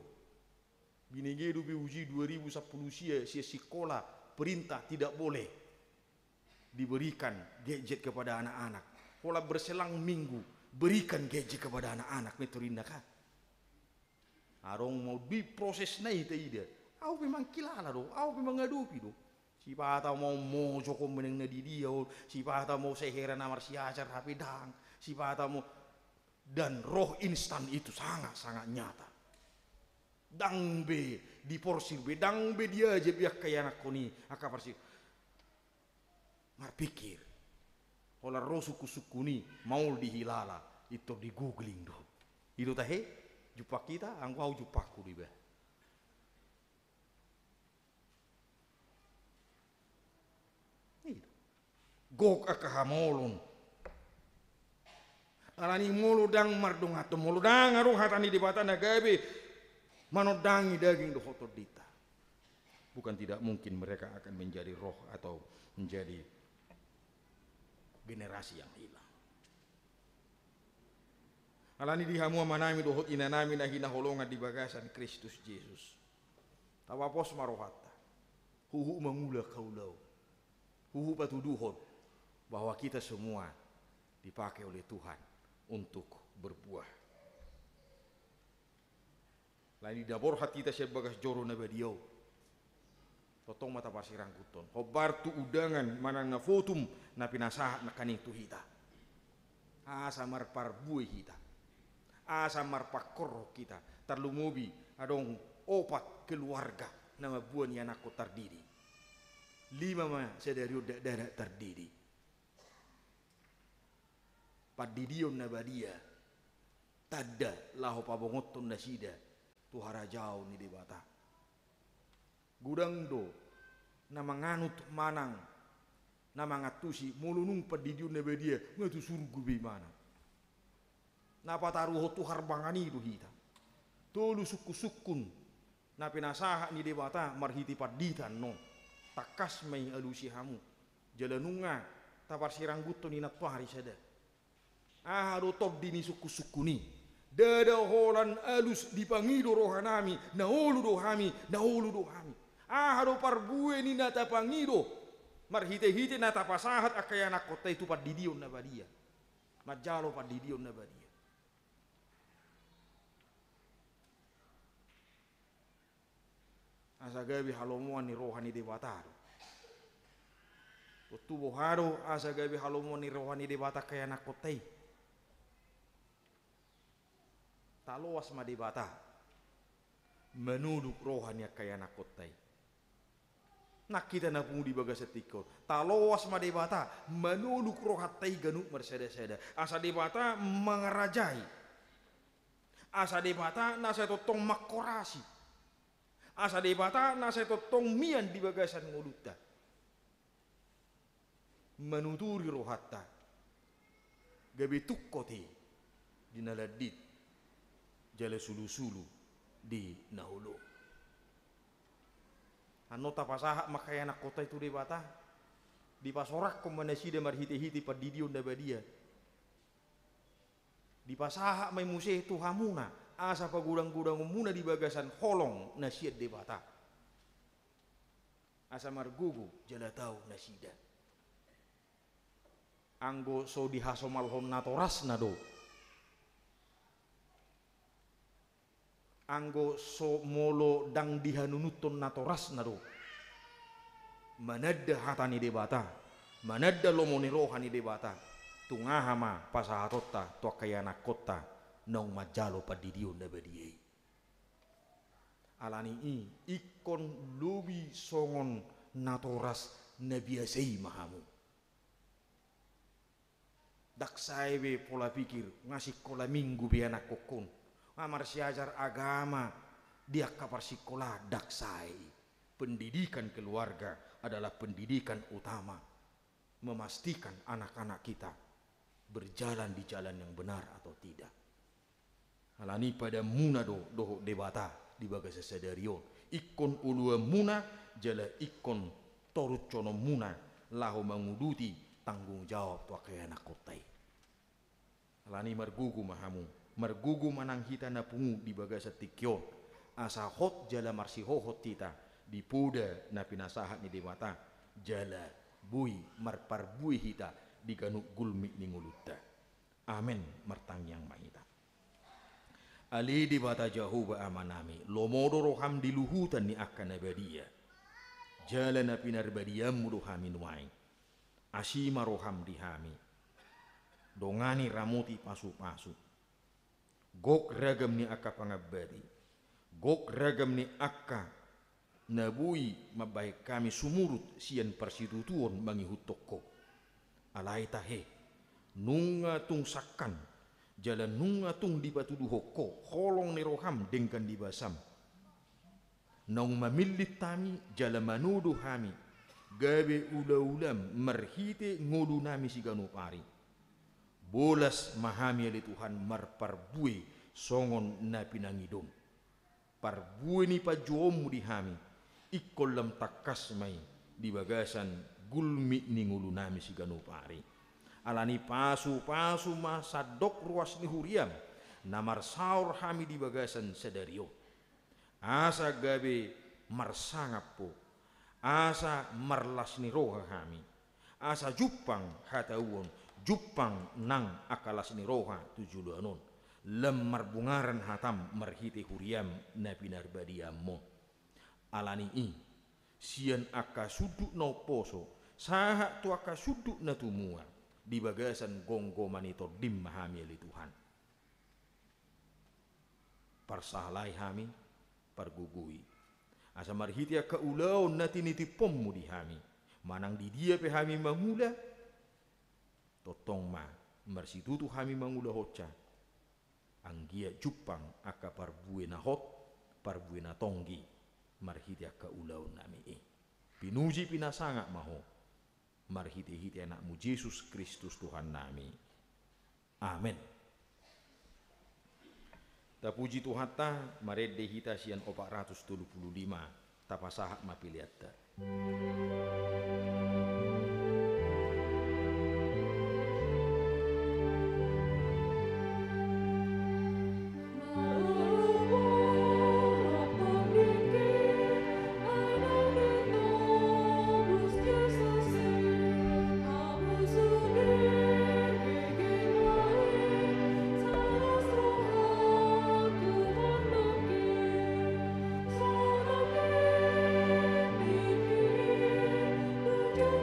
Speaker 3: binegedu uji 2010 sia sekolah perintah tidak boleh diberikan gadget kepada anak-anak. Pola berselang minggu berikan gadget kepada anak-anak metorinda kan. Arong mau diproses naik tidak. Aku memang kilala do, aku memang ngadupi do. Si pata mau joko meneng na di dia, si pata mau seheran amar siacar HP dang, si pata mau dan roh instan itu sangat-sangat nyata. Dang be di porsir be dang be dia aja biak kaya anak koni aka parsi. Mar pikir. Ola ro suku-suku ni mau dihilala itu di googling do. Itu tahe jumpa kita angkau jupaku di be. Gok akahamolon alani mulu dang mardung atau mulu dang arung hatani di batana gabe manodangi daging do hotor dita. Bukan tidak mungkin mereka akan menjadi roh atau menjadi generasi yang hilang. Alani dihamu manami do hot inanami na hinaholongan di bagasan Kristus Yesus. Tawapos marohata. Huhu mangula kaulau. Huhu patuduhon bahwa kita semua dipakai oleh Tuhan untuk berbuah. Lain dabor hati kita sebagai joro na badiau. Totong mata pasirang kuton. Hobar tu udangan manang na fotum na pinasahat na kaning tuhita. Asa marpar buih kita. Asa marpar korok kita. Tarlumubi adong opat keluarga nama buan yang aku terdiri. 5 mah sedario dada terdiri. Padidion na badia. Tada laho pabongoton na sida. Tuhara jauh ni debata. Gudang do na manganut manang na mangatusi mulunung padidion na badia ngatu surgu be mana. Na pataruho tuhar bangani do hita. Tolu suku-sukun na pinasaha ni debata marhiti paditan no. Takas may alusi hamu jalanunga tapar sirang guto ni natwari sada ahado tob dini suku-suku ni dada holan alus dipangido rohanami naulu dohami ahado parbue ni natapangido marhite-hite natapasahat akaya nakota itu padidion na badia majalo padidion na badia. Asa gabi halomuan ni rohani debata. Tubuh haro asa gabi halomuan ni rohani debata kaya nakotai. Taloas ma debata. Menuduk rohani kaya nakotai. Nak kita napung di bagas setiko. Taloas ma debata menuduk rohatai ganuk merseda-seda. Asa debata mengerajai. Asa debata nasa totong makorasi. Asa debata nasa totong mian di bagasan nguluta. Menuturi rohata. Gabi tukkoti di naladit. Jala sulu-sulu di nahulu. Anota pasaha makaya anak kota itu debata. Di pasorak komanasi de marhiti-hiti padidion dabadia. Di pasaha may museh itu hamuna. Asa pagudang-gudang muna di bagasan holong nasiad debata. Asa margugu jala tau nasida. Anggo so dihasomalhon natoras na do. Anggo so molo dang dihanunuton natoras na do. Manadda hatani debata. Manadda lomoni rohani debata. Tungahama pasahatota to kayana kota. Nong majalo padidion na badiyay. Alani ikon lubi songon natoras na biasay mahamu. Daksay be pola pikir ngasih kola minggu be anak kokon. Ngamar siajar agama dia kapar sikola daksay. Pendidikan keluarga adalah pendidikan utama. Memastikan anak-anak kita berjalan di jalan yang benar atau tidak. Alani pada muna do debata di bagas sadarion ikon ulua muna jala ikon torut cono muna lahu menguduti tanggung jawab tua kaya nakotai. Alani margugu mahamu margugu manang hita napungu di bagas tikyon asa hot jala marsi hohot tita di puda na pinasahat ni debata jala bui marpar bui hita di ganuk gulmi ni nguluta. Amin martangyang mahita. Ali di bata jauh ba amanami lomodo roham di luhutan ni akan nabadia jalan na pinarbadiam rohami nuai asima roham dihami dongani ramuti pasu-pasu gok ragam ni aka pangabadi Gok ragam ni akka nabui mabaik kami sumurut sian persitutuon bangi hutoko. Alai tahe nunga tung sakkan jalan nunga tung di batu duhoko holong ni roham dengkan di basam. Naung mamilit tami jalan manudu hami gabe ula-ulam merhite ngodu nami si ganupari. Bolas mahami ali Tuhan marparbue songon na pinangidom. Parbue ni pajuomu di hami ikol lam takas mai di bagasan gulmi ni ngulu nami si ganupari. Alani pasu-pasu masadok ruas ni huriam namar saur hami di bagasan sadario. Asa gabe marsangapo asa marlas ni roha hami. Asa jupang hatauon jupang nang akalas ni roha tujuluanon. Lem marbungaran hatam marhite huriam na pinarbadiammo. Alani i sian aka suduk no poso saha tu aka suduk na tumua di bagasan gonggo manito dim mahami ali Tuhan. Parsahalai hami pargugui. Asa marhite aka ulau na tinitipommu di hami. Manang di dia pe hami mangula totong ma marsitutu hami mangula hoca. Anggia jupang aka parbue na hot parbue na tonggi marhiti aka ulau nami e. Pinuji pinasanga maho marhiti-hiti anakmu Yesus Kristus Tuhan nami. Amen. Tapuji Tuhan ta marede hita sian 435 tapasahat mapiliatta.
Speaker 4: Thank you.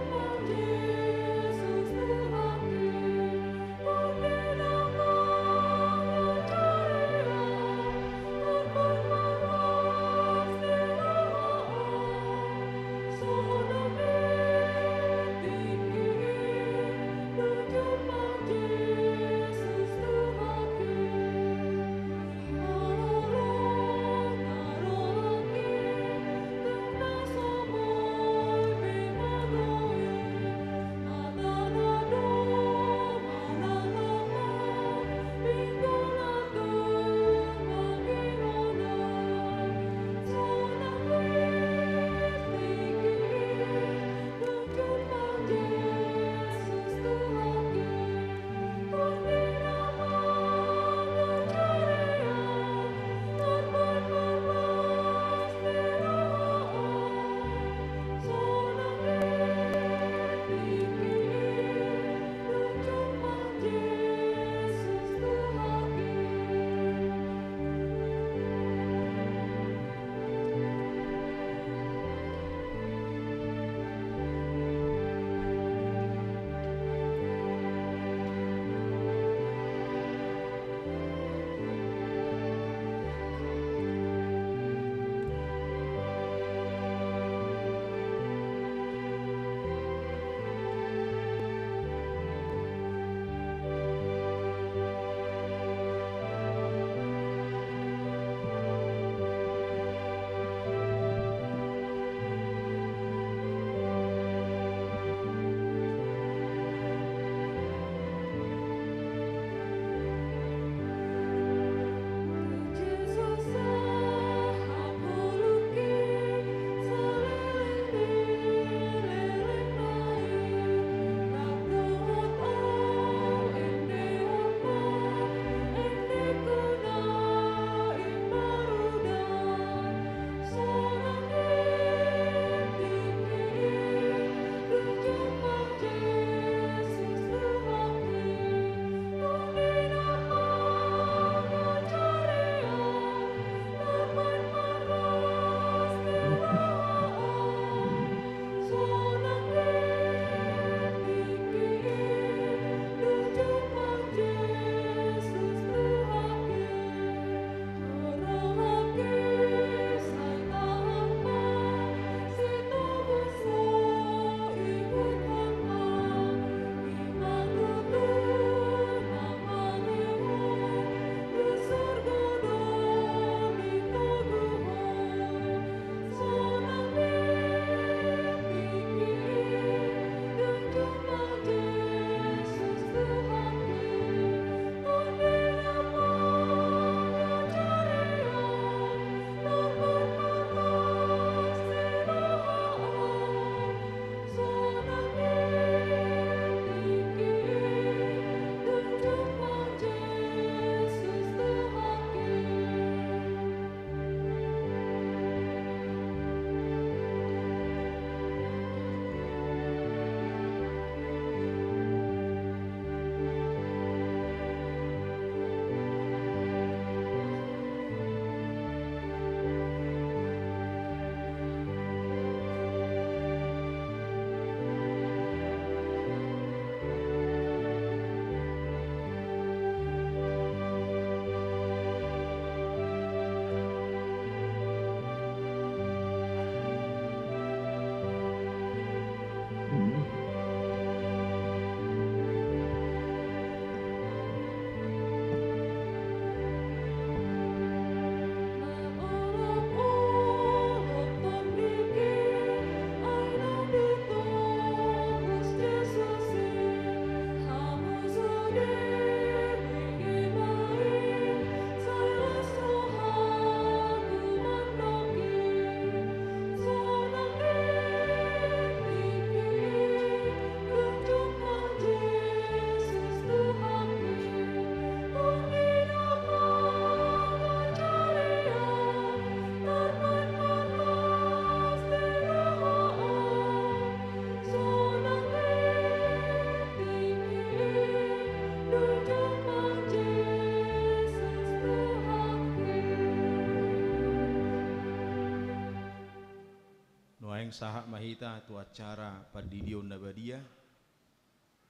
Speaker 3: naeng sahak mahita tu acara pardidion nabadia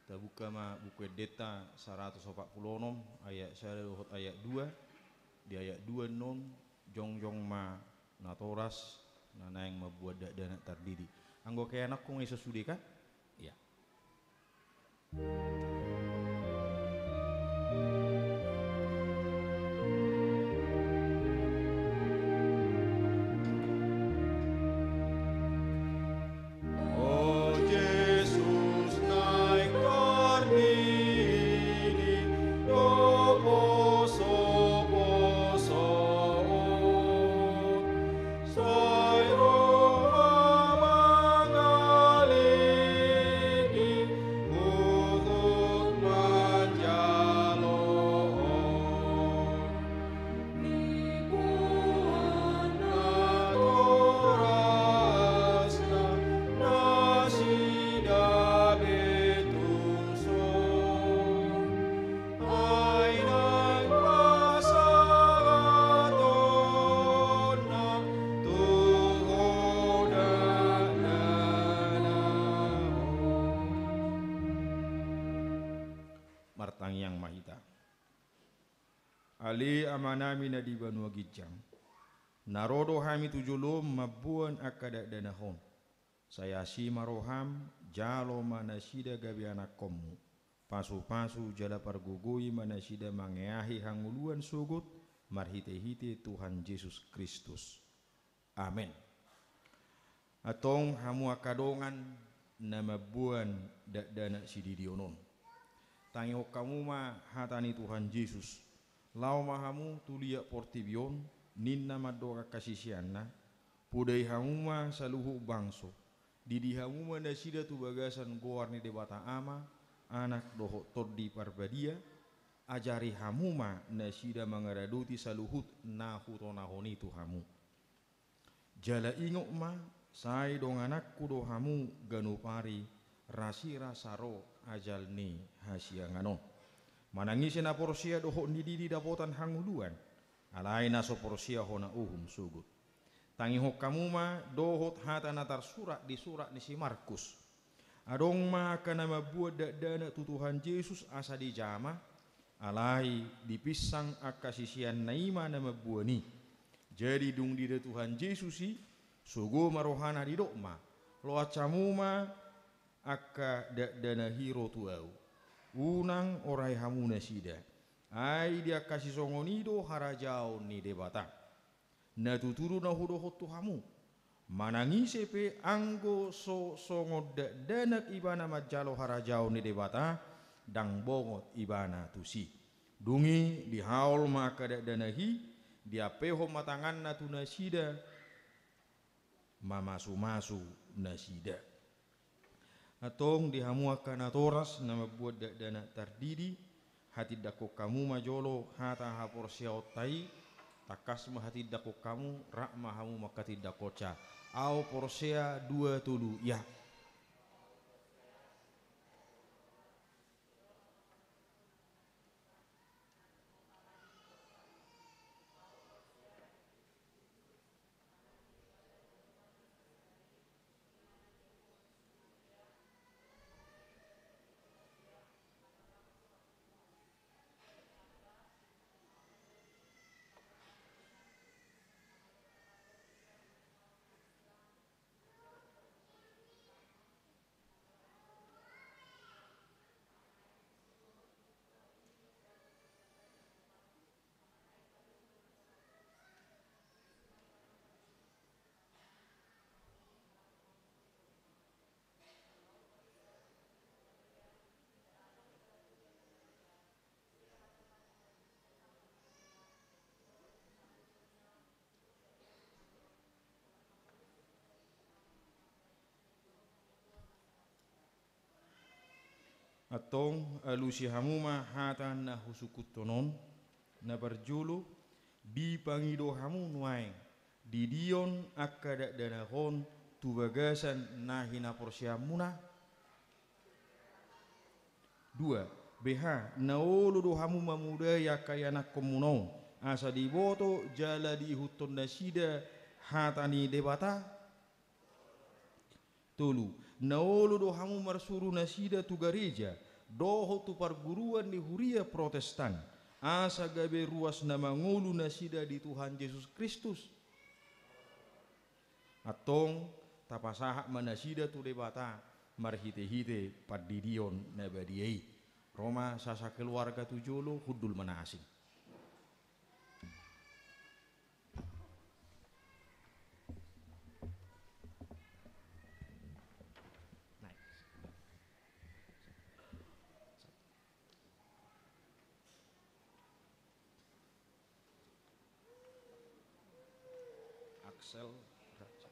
Speaker 3: tabuka ma buku deta 146 ayat 1 ayat 2 di ayat 2 non jongjong ma natoras na naeng mabuat dana tardidi anggo kaya anak kong isa sudi ka ya martang yang mahita ali amanami na di banua gijang narodo hami tujulum mabuan akada danahon saya si maroham jalo manasida gabi anak komu pasu-pasu jala pargugui manasida mangeahi hanguluan sugut marhite-hite Tuhan Yesus Kristus amin atong hamu akadongan na mabuan dana sididionon tangi kamu ma hatani Tuhan Yesus lau mahamu tulia portibion ninna madoka kasisianna pudai hamu ma saluhu bangso didi hamu ma nasida tu bagasan goarni debata ama anak doho toddi parbadia ajari hamu ma nasida mangaraduti saluhut nahu tonahoni tu hamu jala ingok ma sai dong anakku do hamu ganupari rasira saro ajal ni hasianganon manangisin na porsia doho nididi dapotan hanguluan alai naso porsia hona sugut tangi hok kamu ma dohot hata natar surat di surat ni si Markus adong ma kana mabuat dana tu Tuhan Yesus asa di jama alai dipisang akasisian naima na mabuani jadi dung di Tuhan Yesus si sugo marohana di dokma lo acamu ma akka dana hiro tuau unang orai hamuna sida ai dia kasih songonido harajau ni debata na tuturu na hudo hotu hamu manangise pe anggo so songo danak ibana majalo harajau ni debata dang bongot ibana tusi dungi di haul maka danahi dia peho matangan na tunasida mamasu-masu nasida atong dihamuakan atoras nama buat dana tardidi hati dako kamu majolo hata hapor siautai takas ma hati dako kamu rak mahamu makati dakoca au porsea 2 tulu ya atong alusi hamuma hatan na husukut tonon na berjulu di pangido hamu nuaing di dion akada danahon tu bagasan nahina porsiamuna 2 BH naolo do hamu mamudaya kayana komuno asa diboto jala di huton nasida hatani debata tolu naolo do hamu marsuru nasida tu gereja doho tu perguruan di Huria Protestan asa gabe ruas nama ngulu nasida di Tuhan Yesus Kristus atong tapasaha manasida tu debata marhite-hite padidion nabadiai Roma sasa keluarga tujolo hudul mana asing. Axel Raja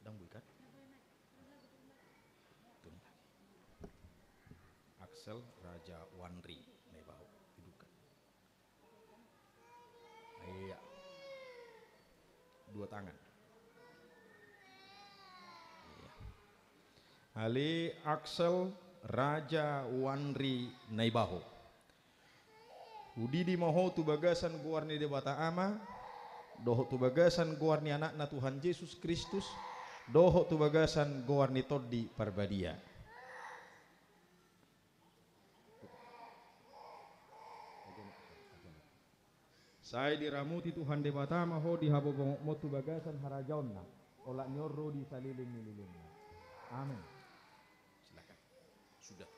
Speaker 3: dang bukan? Axel Raja Wanri Nebau diduka. Iya. Dua tangan. Iya. Ali Axel Raja Wanri Naibaho. Udidi moho tu bagasan guarni de bata ama, doho tu bagasan guarni anakna Tuhan Yesus Kristus, doho tu bagasan guarni toddi parbadia. Saya diramuti Tuhan debata maho di habobong motu bagasan harajaonna olak nyorro di saliling nililingna. Amin. Silakan. Sudah.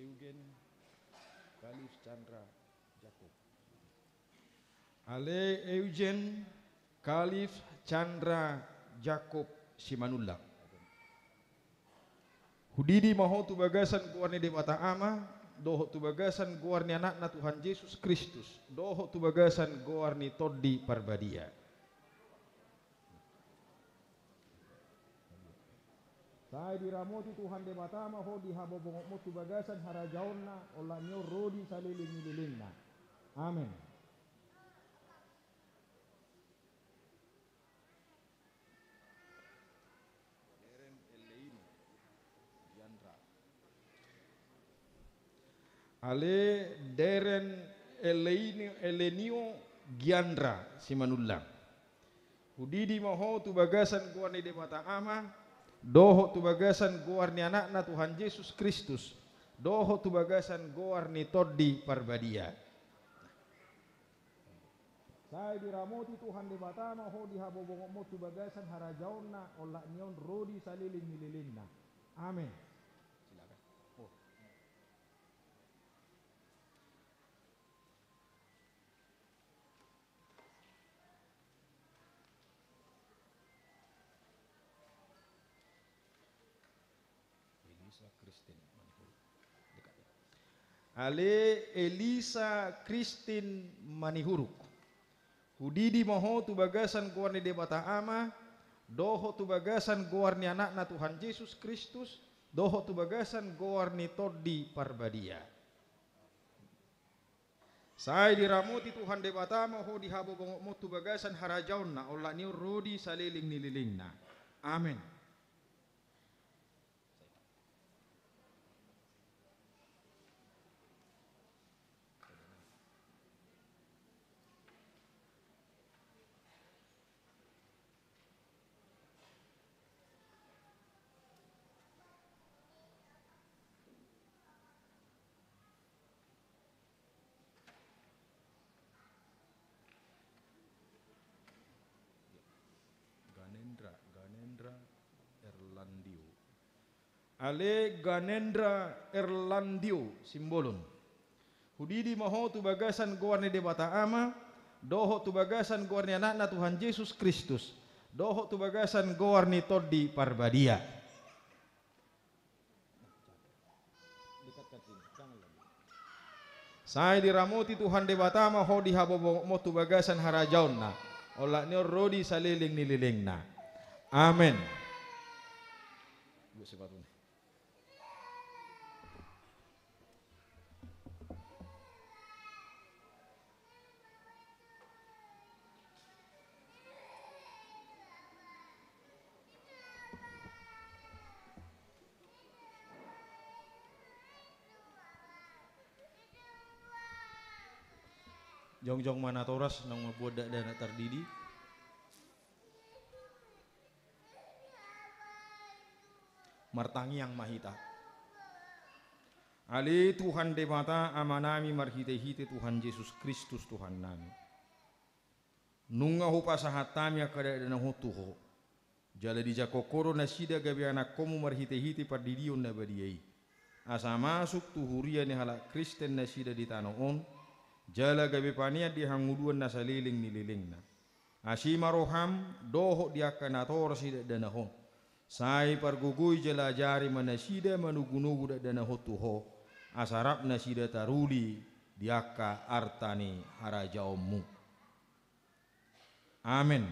Speaker 3: Eugen Kalif Chandra Jakob. Ale Eugen Kalif Chandra Jakob Simanullah. Hudidi maho tu bagasan guarni debata ama, doho tu bagasan guarni anakna Tuhan Yesus Kristus, doho tu bagasan guarni toddi parbadia. Saya diramoti Tuhan debata maho di habobongok motu bagasan harajaonna ola nyorro di saliling nililingna. Amin. Ale Deren Elenio Giandra Simanullah. Hudidi maho tu bagasan guarni debata ama, doho tu bagasan guarni anakna Tuhan Yesus Kristus, doho tu bagasan guarni toddi parbadia. Saya diramoti Tuhan debata maho di habobongok motu bagasan harajaonna olak nyon rodi saliling nililingna. Amin. Silakan. Oh. Ale Elisa Christine Manihuruk. Hudidi moho tu bagasan guarni debata ama, doho tu bagasan guarni anakna Tuhan Yesus Kristus, doho tu bagasan guarni toddi parbadia. Saya diramuti Tuhan debata moho di habobongok motu bagasan harajaonna olak niur rodi saliling nililingna. Amin. Ganendra Erlandio. Ale Ganendra Erlandio Simbolon. Hudidi maho tu bagasan guarni debata ama, doho tu bagasan guarni anakna Tuhan Yesus Kristus, doho tu bagasan guarni toddi parbadia. Saya diramuti Tuhan debata maho di habobongok motu bagasan harajaonna olak nyor rodi saliling nililingna. Amin. Bu sepatunya. Jongjong mana toras nang mabudak dana tardidi. Martangi yang mahita. Ali Tuhan demata amanami marhite-hite Tuhan Yesus Kristus Tuhan nami. Nunga hupa sahatami akada dana hotuho. Jala di jakokoro nasida gabi anak komu marhite-hite pardidion na badiai. Asa masuk tuhuria ni halak Kristen nasida di tanah on. Jala gabe pania di hanguduan nasa liling nililingna. Asima roham doho dia kanator sida danahon. Sai pargugui jala jari manasida manugunugu danaho tuho. Asarap nasida taruli diaka artani harajaomu. Amin.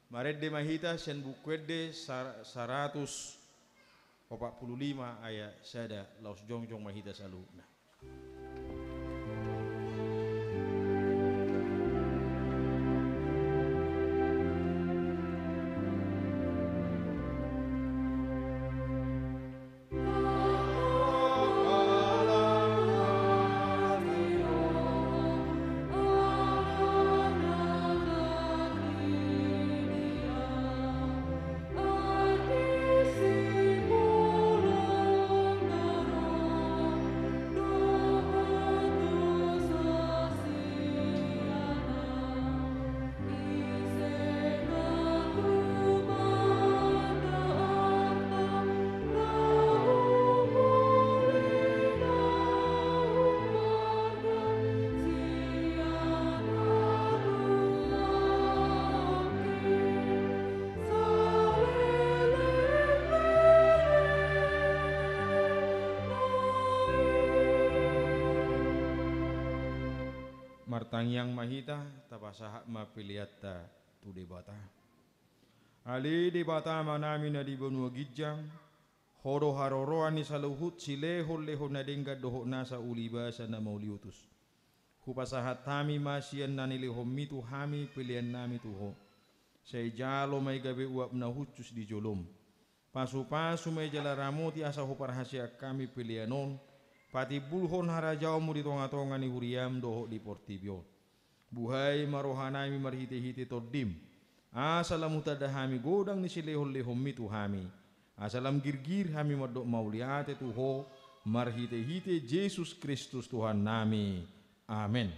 Speaker 3: Maredde mahita sen bukwede 145 ayat sada laus jongjong mahita saluna. Martangyang mahita tapasaha mapiliatta tu debata. Ali debata manami na di benua gijang. Horo haroroan ni saluhut sileho leho na dengga doho nasa ulibasa na mauliutus. Hupasahat tami masian na nilihom mitu hami pilihan nami tuho. Say jalo may gabi uap na hucus di jolom. Pasu-pasu may jala ramoti asa huparhasya kami pilihanon. Pati bulhon harajaomu di tonga-tonga ni huriam doho di portibio. Buhay marohanami marhite-hite todim. Asalam utadahami godang ni silehol-lehom mitu hami. Asalam girgir hami madok mauliate tuho marhite-hite Yesus Kristus Tuhan nami. Amin.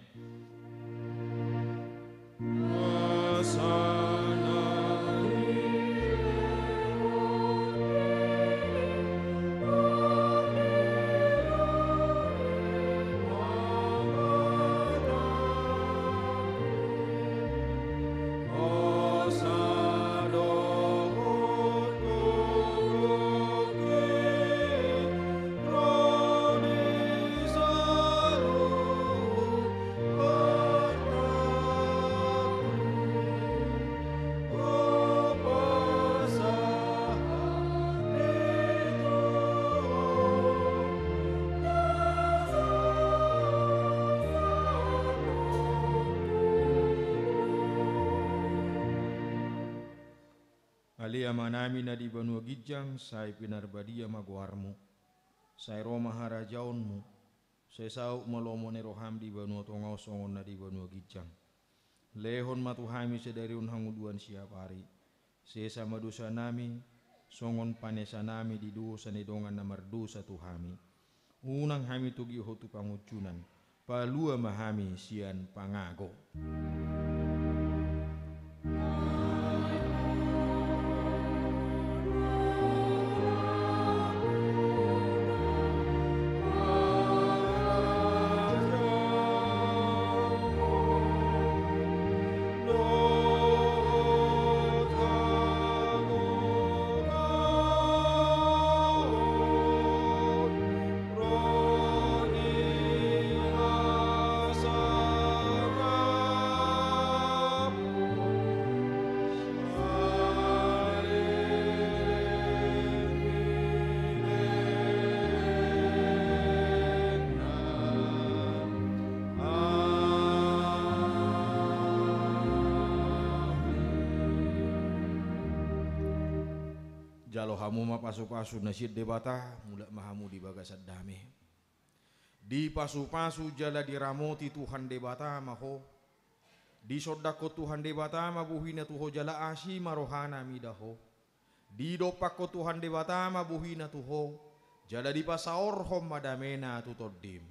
Speaker 3: Alia manami na di banua gijang, say pinarbadia maguarmu, say roma harajaonmu, say sauk malomo neroham di banua tongau songon na di banua gijang. Lehon matuhami sedariun hanguduan siapari, sesa madusa nami, songon panesa nami di dosa nedongan na mardosa tuhami. Unang hami tugi hotu pangucunan, palua mahami sian pangago. Jalo hamu ma pasu-pasu nasid debata mula mahamu di bagasad dame. Di pasu-pasu jala diramoti Tuhan debata maho. Di sodako Tuhan debata mabuhina tuho jala asi marohana midaho. Di dopak ko Tuhan debata mabuhina tuho jala di pasaor hom madamena tutodim.